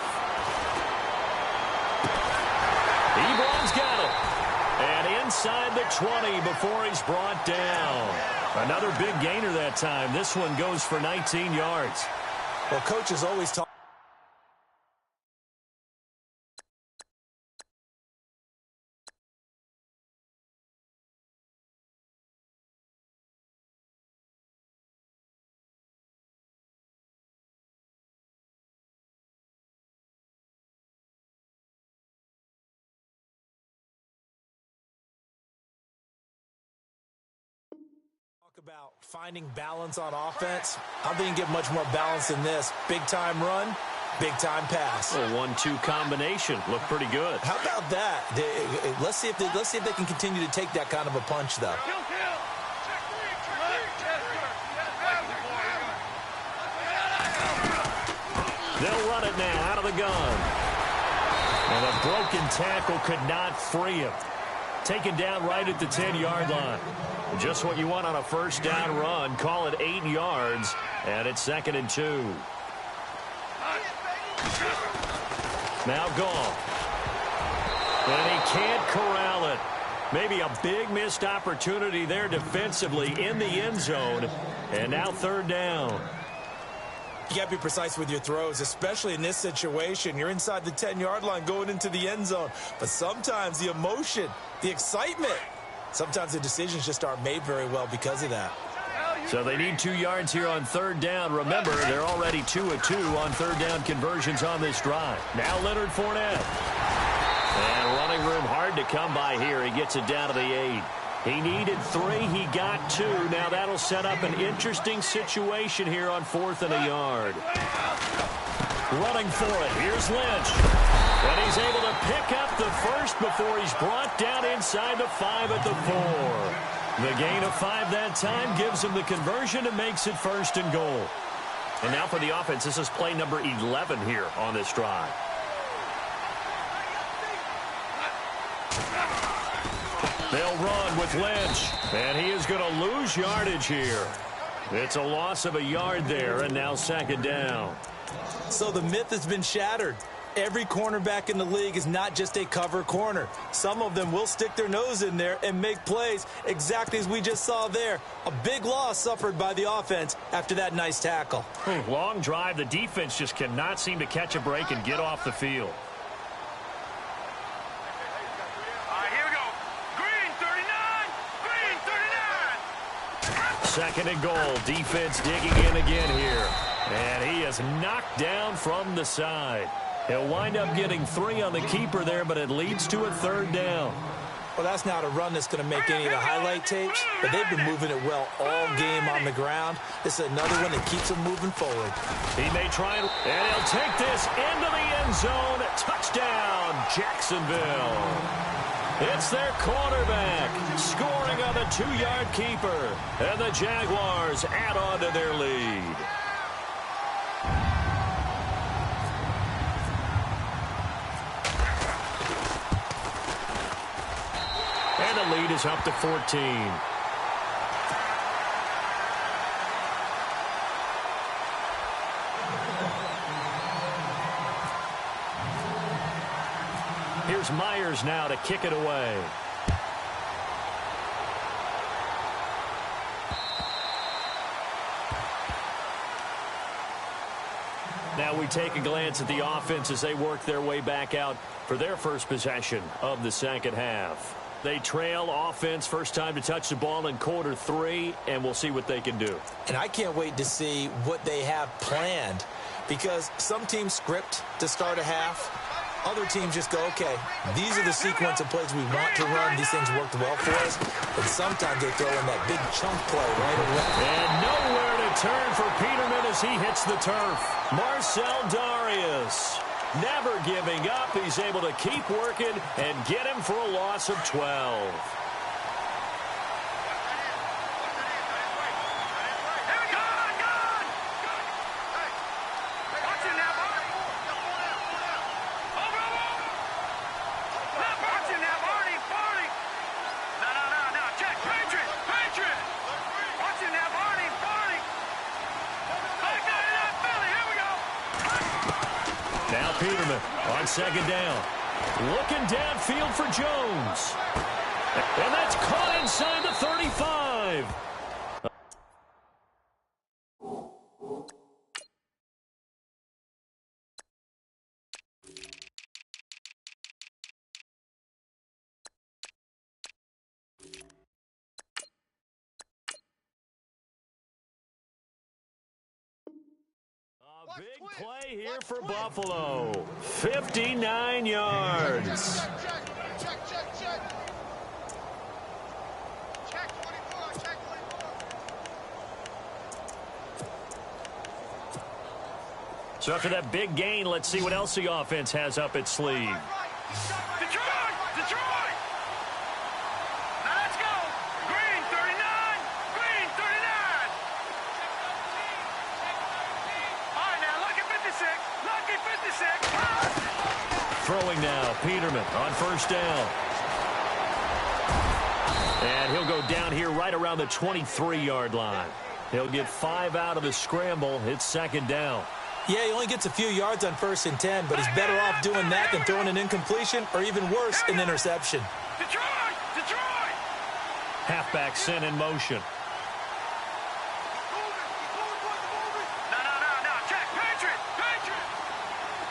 Ebron's got it. And inside the 20 before he's brought down. Another big gainer that time. This one goes for 19 yards. Well, coaches always talk. About finding balance on offense. I don't think you can get much more balance than this. Big time run, big time pass. A 1-2 combination looked pretty good. How about that? Let's see if they can continue to take that kind of a punch, though. They'll run it now out of the gun. And a broken tackle could not free him. taken down right at the 10-yard line. Just what you want on a first down run. Call it 8 yards, and it's 2nd and 2. Now Goff. And he can't corral it. Maybe a big missed opportunity there defensively in the end zone. And now 3rd down. You got to be precise with your throws, especially in this situation. You're inside the 10-yard line going into the end zone. But sometimes the emotion, the excitement, sometimes the decisions just aren't made very well because of that. So they need 2 yards here on 3rd down. Remember, they're already 2 of 2 on 3rd down conversions on this drive. Now Leonard Fournette. And running room hard to come by here. He gets it down to the 8. He needed 3. He got 2. Now that'll set up an interesting situation here on 4th and a yard. Running for it. Here's Lynch. And he's able to pick up the first before he's brought down inside the 5 at the 4. The gain of 5 that time gives him the conversion and makes it 1st and goal. And now for the offense, this is play number 11 here on this drive. They'll run with Lynch, and he is going to lose yardage here. It's a loss of a yard there, and now 2nd down. So the myth has been shattered. Every cornerback in the league is not just a cover corner. Some of them will stick their nose in there and make plays exactly as we just saw there. A big loss suffered by the offense after that nice tackle. Long drive. The defense just cannot seem to catch a break and get off the field. 2nd and goal. Defense digging in again here. And he is knocked down from the side. He'll wind up getting 3 on the keeper there, but it leads to a 3rd down. Well, that's not a run that's going to make any of the highlight tapes, but they've been moving it well all game on the ground. This is another one that keeps them moving forward. He may try, and he'll take this into the end zone. Touchdown, Jacksonville. It's their quarterback scoring on the 2-yard keeper. And the Jaguars add on to their lead. And the lead is up to 14. Here's Myers now to kick it away. Now we take a glance at the offense as they work their way back out for their first possession of the 2nd half. They trail offense, first time to touch the ball in quarter 3, and we'll see what they can do. And I can't wait to see what they have planned, because some teams script to start a half. Other teams just go, okay, these are the sequence of plays we want to run. These things worked well for us. But sometimes they throw in that big chunk play right away. And nowhere to turn for Peterman as he hits the turf. Marcel Darius never giving up. He's able to keep working and get him for a loss of 12. Peterman on 2nd down. Looking downfield for Jones. And that's caught inside the 35. Big play here for Buffalo. 59 yards. So after that big gain, let's see what else the offense has up its sleeve. Throwing now, Peterman on 1st down. And he'll go down here right around the 23-yard line. He'll get 5 out of the scramble. It's second down. Yeah, he only gets a few yards on 1st and 10, but he's better off doing that than throwing an incompletion or even worse, an interception. Detroit! Detroit! Halfback sent in motion. No. Check. Patriot!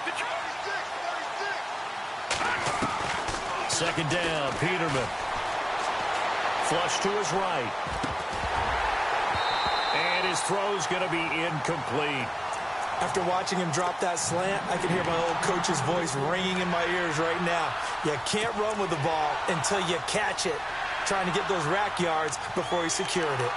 Detroit! Second down, Peterman. Flush to his right. And his throw's going to be incomplete. After watching him drop that slant, I can hear my old coach's voice ringing in my ears right now. You can't run with the ball until you catch it. Trying to get those rack yards before he secured it.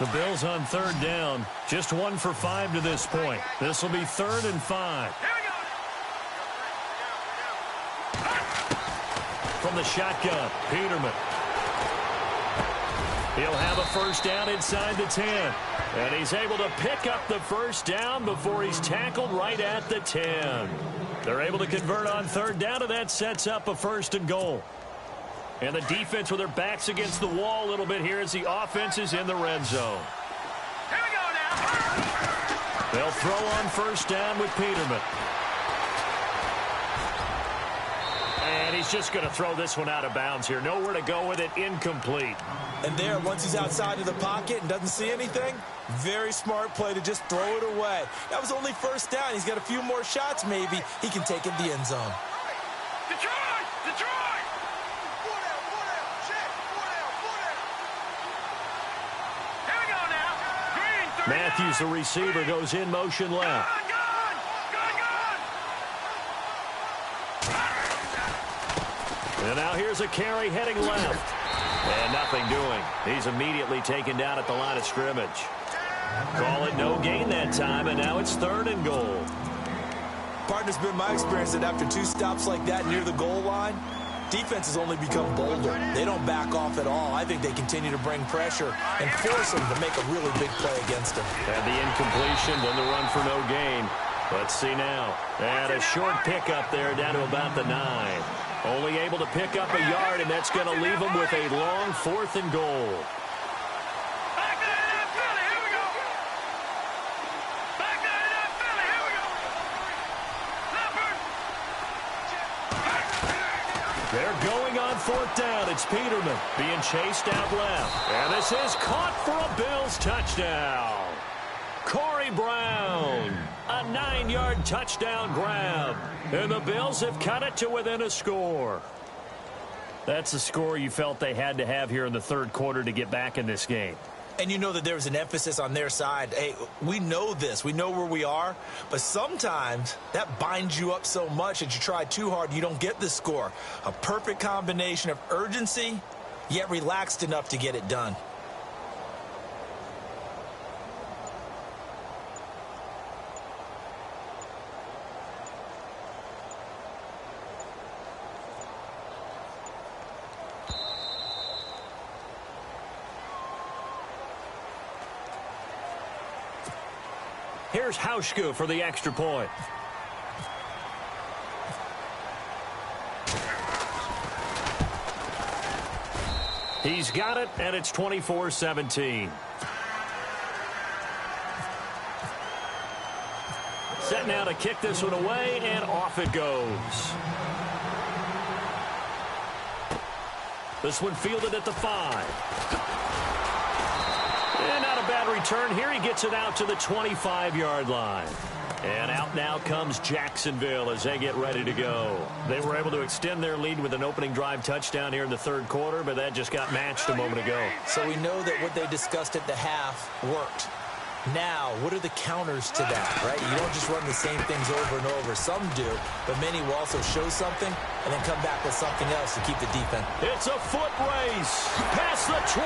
The Bills on third down. Just 1 for 5 to this point. This will be 3rd and 5. From the shotgun, Peterman. He'll have a first down inside the 10. And he's able to pick up the first down before he's tackled right at the 10. They're able to convert on third down, and that sets up a 1st and goal. And the defense with their backs against the wall a little bit here as the offense is in the red zone. Here we go now. They'll throw on first down with Peterman. And he's just going to throw this one out of bounds here. Nowhere to go with it. Incomplete. And there, once he's outside of the pocket and doesn't see anything, very smart play to just throw it away. That was only first down. He's got a few more shots maybe. He can take it in the end zone. Detroit! Detroit! Here we go now. Green, 3 Matthews, the receiver, goes in motion left. Gone! And now here's a carry heading left. And nothing doing. He's immediately taken down at the line of scrimmage. Call it no gain that time, and now it's 3rd and goal. Partner's been my experience that after 2 stops like that near the goal line, defenses only become bolder. They don't back off at all. I think they continue to bring pressure and force them to make a really big play against them. And the incompletion, then the run for no gain. Let's see now. And a short pickup there down to about the 9. Only able to pick up a yard, and that's going to leave them with a long 4th and goal. Back there to that Philly. Here we go. Back there to that Philly. Here we go. Leopard. They're going on 4th down. It's Peterman being chased out left. And this is caught for a Bills touchdown. Corey Brown, a 9-yard touchdown grab. And the Bills have cut it to within a score. That's the score you felt they had to have here in the 3rd quarter to get back in this game. And you know that there was an emphasis on their side. Hey, we know this. We know where we are. But sometimes that binds you up so much that you try too hard, you don't get the score. A perfect combination of urgency, yet relaxed enough to get it done. Here's Hauschka for the extra point. He's got it, and it's 24-17. Set now to kick this one away, and off it goes. This one fielded at the 5. And not a bad return here. He gets it out to the 25-yard line. And out now comes Jacksonville as they get ready to go. They were able to extend their lead with an opening drive touchdown here in the 3rd quarter, but that just got matched a moment ago. So we know that what they discussed at the half worked. Now, what are the counters to that, right? You don't just run the same things over and over. Some do, but many will also show something and then come back with something else to keep the defense. It's a foot race past the 20.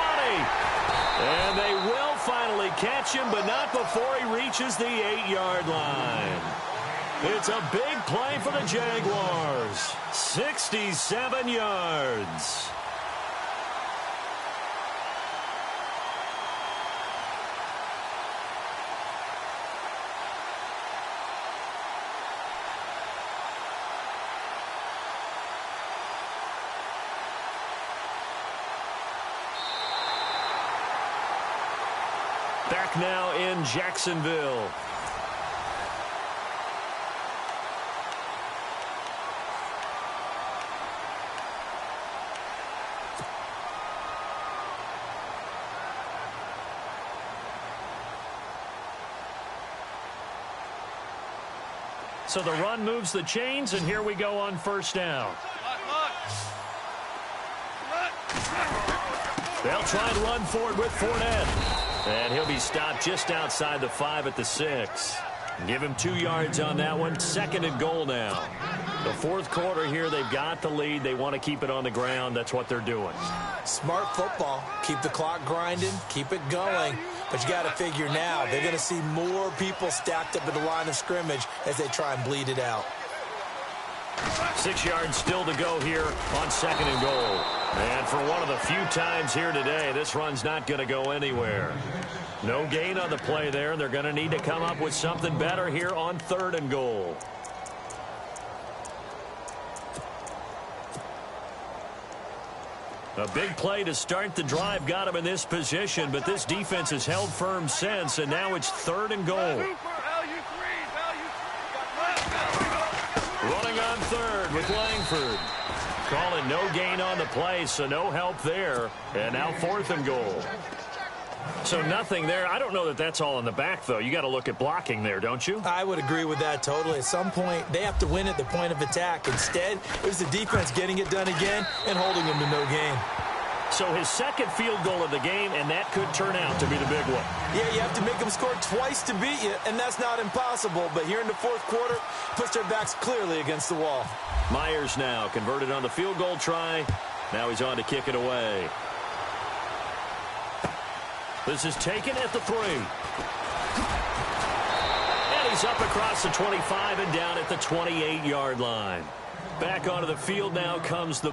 And they will finally catch him, but not before he reaches the 8-yard line. It's a big play for the Jaguars. 67 yards. Back now in Jacksonville. So the run moves the chains, and here we go on first down. They'll try and run forward with Fournette. And he'll be stopped just outside the 5 at the 6. Give him 2 yards on that one. 2nd and goal now. The 4th quarter here, they've got the lead. They want to keep it on the ground. That's what they're doing. Smart football. Keep the clock grinding. Keep it going. But you got to figure now, they're going to see more people stacked up at the line of scrimmage as they try and bleed it out. 6 yards still to go here on 2nd and goal. And for one of the few times here today, this run's not going to go anywhere. No gain on the play there. They're going to need to come up with something better here on 3rd and goal. A big play to start the drive got him in this position, but this defense has held firm since, and now it's 3rd and goal. Running on 3rd with Langford. Calling no gain on the play, so no help there. And now 4th and goal. So nothing there. I don't know that that's all in the back, though. You got to look at blocking there, don't you? I would agree with that totally. At some point, they have to win at the point of attack. Instead, it was the defense getting it done again and holding them to no gain. So his 2nd field goal of the game, and that could turn out to be the big one. Yeah, you have to make them score twice to beat you, and that's not impossible. But here in the 4th quarter, puts their backs clearly against the wall. Myers now converted on the field goal try. Now he's on to kick it away. This is taken at the 3. And he's up across the 25 and down at the 28-yard line. Back onto the field now comes the...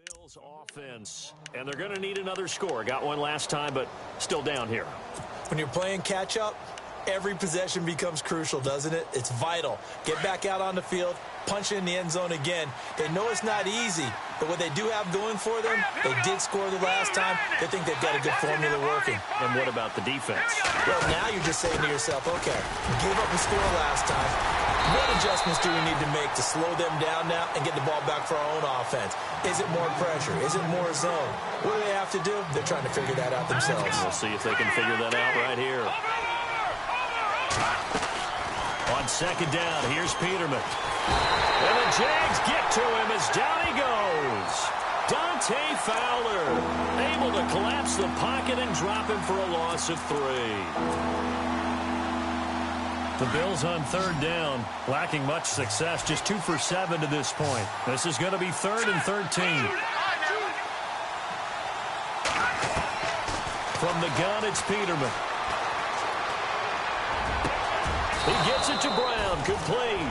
Bills offense. And they're going to need another score. Got one last time, but still down here. When you're playing catch-up, every possession becomes crucial, doesn't it? It's vital. Get back out on the field, punch in the end zone again. They know it's not easy, but what they do have going for them, they did score the last time. They think they've got a good formula working. And what about the defense? Well, now you're just saying to yourself, okay, give up the score last time. What adjustments do we need to make to slow them down now and get the ball back for our own offense? Is it more pressure? Is it more zone? What do they have to do? They're trying to figure that out themselves. We'll see if they can figure that out right here. On 2nd down, here's Peterman. And the Jags get to him as down he goes. Dante Fowler able to collapse the pocket and drop him for a loss of 3. The Bills on 3rd down, lacking much success, just 2 for 7 to this point. This is going to be 3rd and 13. From the gun, it's Peterman. He gets it to Brown. Complete.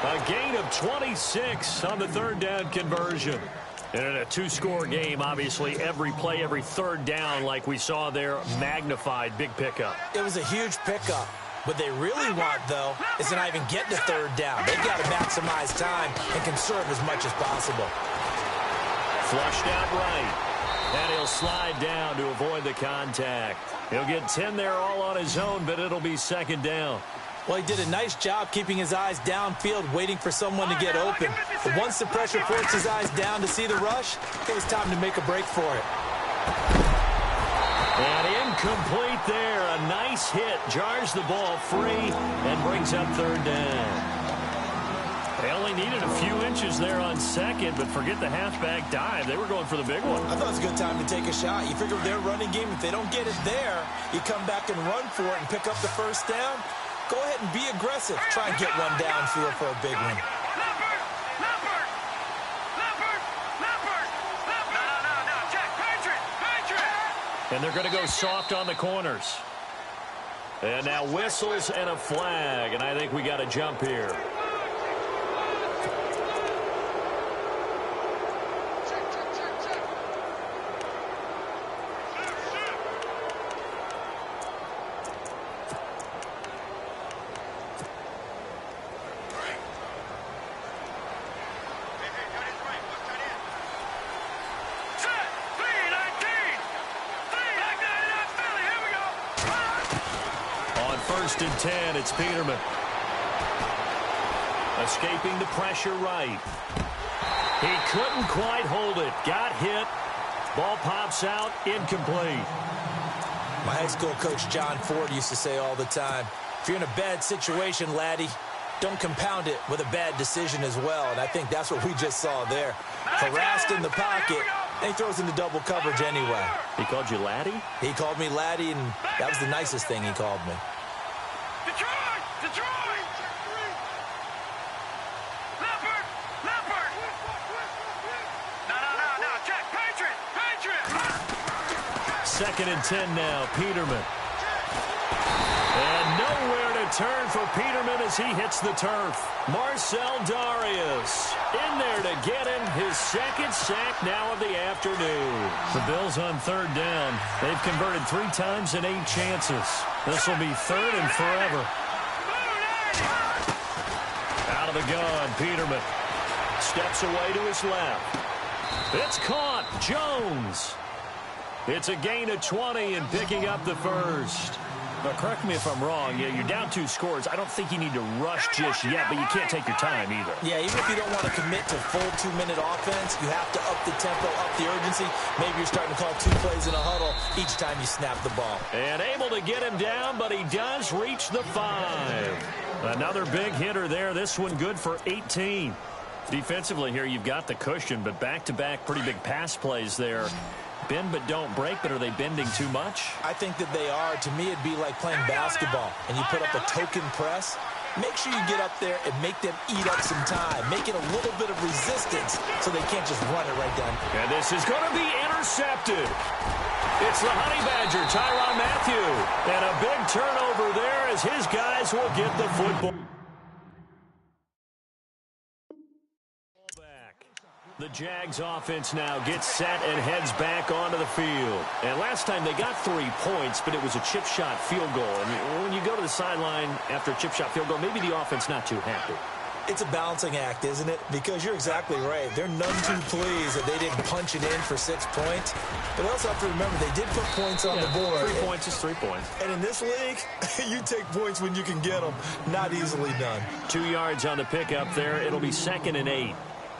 A gain of 26 on the 3rd down conversion. And in a 2-score game, obviously, every play, every 3rd down, like we saw there, magnified. Big pickup. It was a huge pickup. What they really want, though, is to not even get to 3rd down. They've got to maximize time and conserve as much as possible. Flushed out right. And he'll slide down to avoid the contact. He'll get 10 there all on his own, but it'll be 2nd down. Well, he did a nice job keeping his eyes downfield, waiting for someone to get open. But once the pressure forced his eyes down to see the rush, it was time to make a break for it. And incomplete there. A nice hit. Jars the ball free and brings up 3rd down. They only needed a few inches there on 2nd, but forget the halfback dive. They were going for the big one. I thought it was a good time to take a shot. You figure with their running game, if they don't get it there, you come back and run for it and pick up the 1st down. Go ahead and be aggressive. Try and get one downfield for a big one. And they're going to go soft on the corners. And now whistles and a flag, and I think we got a jump here. 1st and 10. It's Peterman. Escaping the pressure right. He couldn't quite hold it. Got hit. Ball pops out. Incomplete. My high school coach, John Ford, used to say all the time, if you're in a bad situation, laddie, don't compound it with a bad decision as well. And I think that's what we just saw there. Harassed in the pocket, and he throws into double coverage anyway. He called you laddie? He called me laddie, and that was the nicest thing he called me. Detroit! Detroit! Leopard! Leopard! No, check! Patriot! Patriot! 2nd and 10 now. Peterman. And nowhere to turn for Peterman as he hits the turf. Marcel Darius in there to get him his 2nd sack now of the afternoon. The Bills on 3rd down. They've converted 3 times in 8 chances. This will be 3rd and forever. Out of the gun, Peterman steps away to his left. It's caught. Jones. It's a gain of 20 and picking up the 1st. But correct me if I'm wrong. Yeah, you're down 2 scores. I don't think you need to rush just yet, but you can't take your time either. Yeah, even if you don't want to commit to full 2-minute offense, you have to up the tempo, up the urgency. Maybe you're starting to call 2 plays in a huddle each time you snap the ball. And able to get him down, but he does reach the 5. Another big hitter there. This one good for 18. Defensively here, you've got the cushion, but back-to-back pretty big pass plays there. Bend but don't break, but are they bending too much? I think that they are. To me, it'd be like playing basketball, and you put up a token press. Make sure you get up there and make them eat up some time. Make it a little bit of resistance so they can't just run it right down. And this is going to be intercepted. It's the Honey Badger, Tyrann Mathieu. And a big turnover there as his guys will get the football. The Jags offense now gets set and heads back onto the field. And last time they got 3 points, but it was a chip shot field goal. And when you go to the sideline after a chip shot field goal, maybe the offense not too happy. It's a balancing act, isn't it? Because you're exactly right. They're none too pleased that they didn't punch it in for 6 points. But they also have to remember they did put points on the board. 3 points is 3 points. And in this league, you take points when you can get them. Not easily done. 2 yards on the pickup there. It'll be 2nd and 8.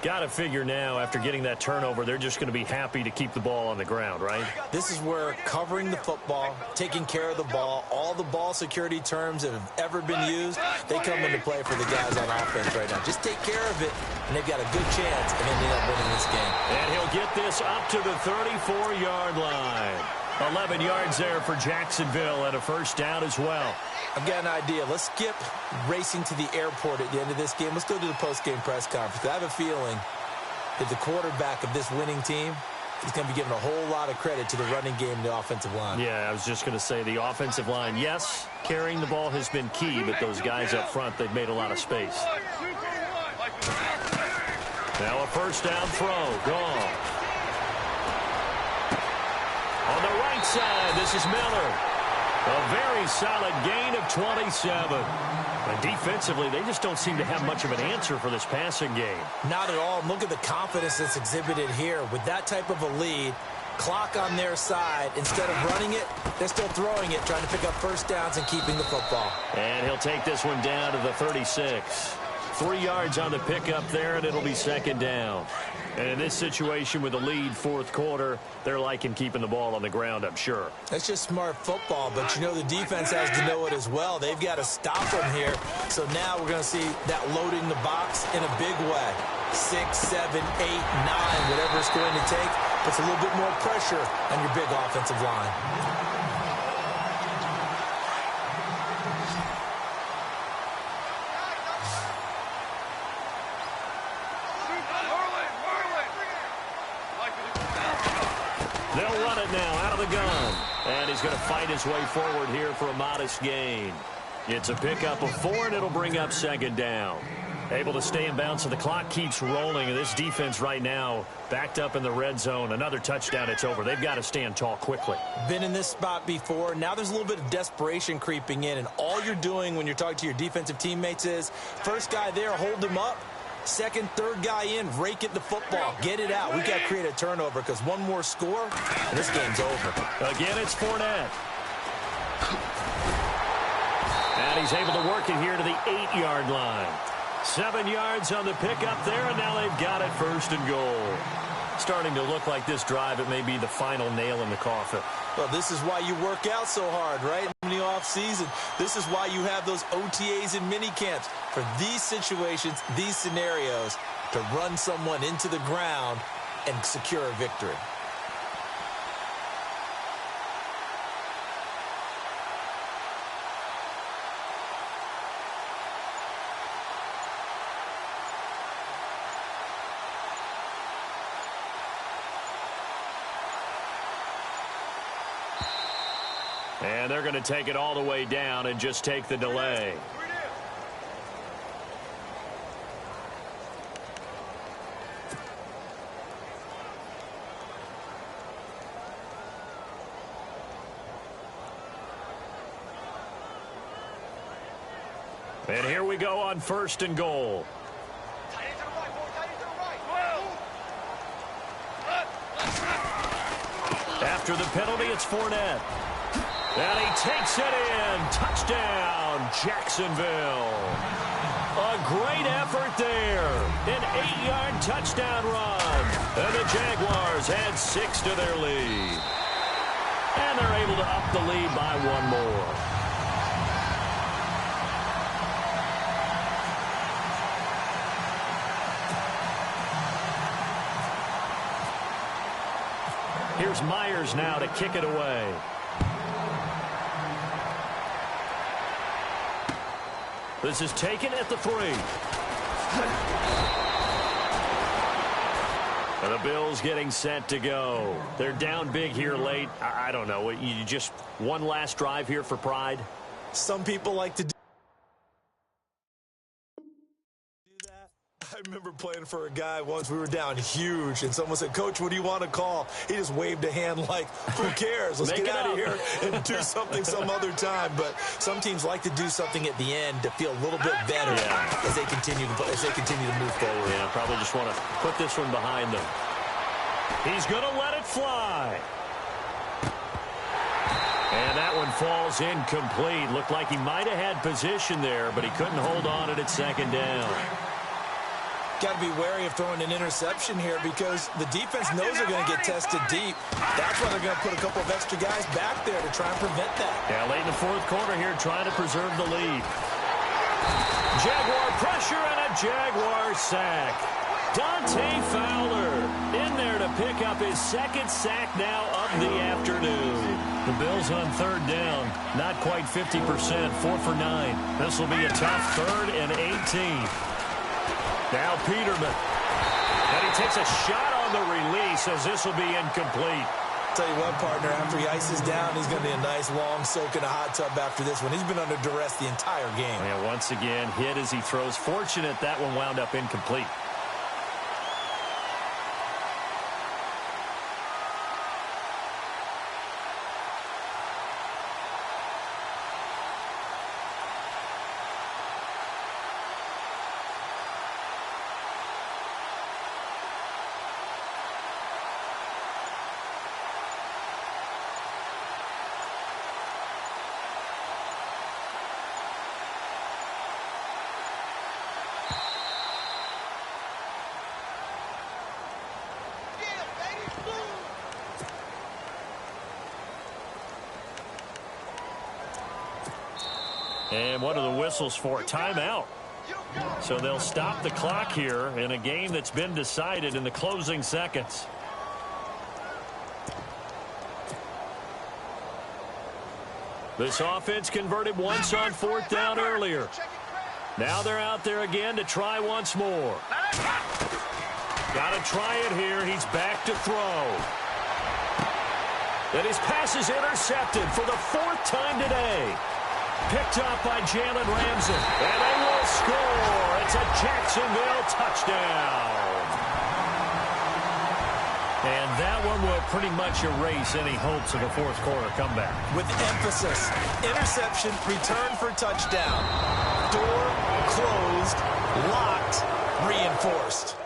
Got to figure now, after getting that turnover, they're just going to be happy to keep the ball on the ground, right? This is where covering the football, taking care of the ball, all the ball security terms that have ever been used, they come into play for the guys on offense right now. Just take care of it, and they've got a good chance of ending up winning this game. And he'll get this up to the 34-yard line. 11 yards there for Jacksonville and a 1st down as well. I've got an idea. Let's skip racing to the airport at the end of this game. Let's go to the post-game press conference. I have a feeling that the quarterback of this winning team is going to be given a whole lot of credit to the running game and the offensive line. Yeah, I was just going to say the offensive line, yes, carrying the ball has been key, but those guys up front, they've made a lot of space. Now a 1st down throw. Gone. On the right side, this is Miller. A very solid gain of 27. And defensively, they just don't seem to have much of an answer for this passing game. Not at all. Look at the confidence that's exhibited here. With that type of a lead, clock on their side, instead of running it, they're still throwing it, trying to pick up 1st downs and keeping the football. And he'll take this one down to the 36. 3 yards on the pickup there, and it'll be 2nd down. And in this situation with the lead 4th quarter, they're liking keeping the ball on the ground, I'm sure. That's just smart football, but you know the defense has to know it as well. They've got to stop them here. So now we're going to see that loading the box in a big way. 6, 7, 8, 9, whatever it's going to take, puts a little bit more pressure on your big offensive line. They'll run it now out of the gun. And he's going to fight his way forward here for a modest gain. It's a pickup of 4, and it'll bring up 2nd down. Able to stay in bounds, so the clock keeps rolling. And this defense right now backed up in the red zone. Another touchdown, it's over. They've got to stand tall quickly. Been in this spot before. Now there's a little bit of desperation creeping in. And all you're doing when you're talking to your defensive teammates is, first guy there, hold him up. 2nd, 3rd guy in, rake at the football. Get it out. We've got to create a turnover because one more score, and this game's over. Again, it's Fournette. he's able to work it here to the 8-yard line. 7 yards on the pickup there, and now they've got it 1st and goal. Starting to look like this drive, it may be the final nail in the coffin. Well, this is why you work out so hard, right, in the offseason. This is why you have those OTAs and mini camps. For these situations, these scenarios, to run someone into the ground and secure a victory. And they're going to take it all the way down and just take the delay. And here we go on 1st and goal. After the penalty, it's Fournette. And he takes it in. Touchdown, Jacksonville. A great effort there. An 8-yard touchdown run. And the Jaguars add 6 to their lead. And they're able to up the lead by 1 more. Here's Myers now to kick it away. This is taken at the 3. And the Bills getting set to go. They're down big here late. I don't know. You just one last drive here for pride? Some people like to do that. I remember playing for a guy once. We were down huge, and someone said, "Coach, what do you want to call?" He just waved a hand like, who cares? Let's get out of here and do something some other time. But some teams like to do something at the end to feel a little bit better as they continue to move forward. Yeah, probably just want to put this one behind them. He's going to let it fly. And that one falls incomplete. Looked like he might have had position there, but he couldn't hold on it at 2nd down. Got to be wary of throwing an interception here because the defense knows they're going to get tested deep. That's why they're going to put a couple of extra guys back there to try and prevent that. Yeah, late in the 4th quarter here, trying to preserve the lead. Jaguar pressure and a Jaguar sack. Dante Fowler in there to pick up his 2nd sack now of the afternoon. The Bills on 3rd down, not quite 50%, 4 for 9. This will be a tough 3rd and 18. Now Peterman. And he takes a shot on the release as this will be incomplete. Tell you what, partner, after he ices down, he's going to be a nice long soak in a hot tub after this one. He's been under duress the entire game. Yeah, once again, hit as he throws. Fortunate that one wound up incomplete. And what are the whistles for? Timeout. So they'll stop the clock here in a game that's been decided in the closing seconds. This offense converted once on 4th down earlier. Now they're out there again to try once more. Got to try it here. He's back to throw. And his pass is intercepted for the 4th time today. Picked up by Jalen Ramsey. And they will score. It's a Jacksonville touchdown. And that one will pretty much erase any hopes of a 4th quarter comeback. With emphasis, interception, return for touchdown. Door closed, locked, reinforced.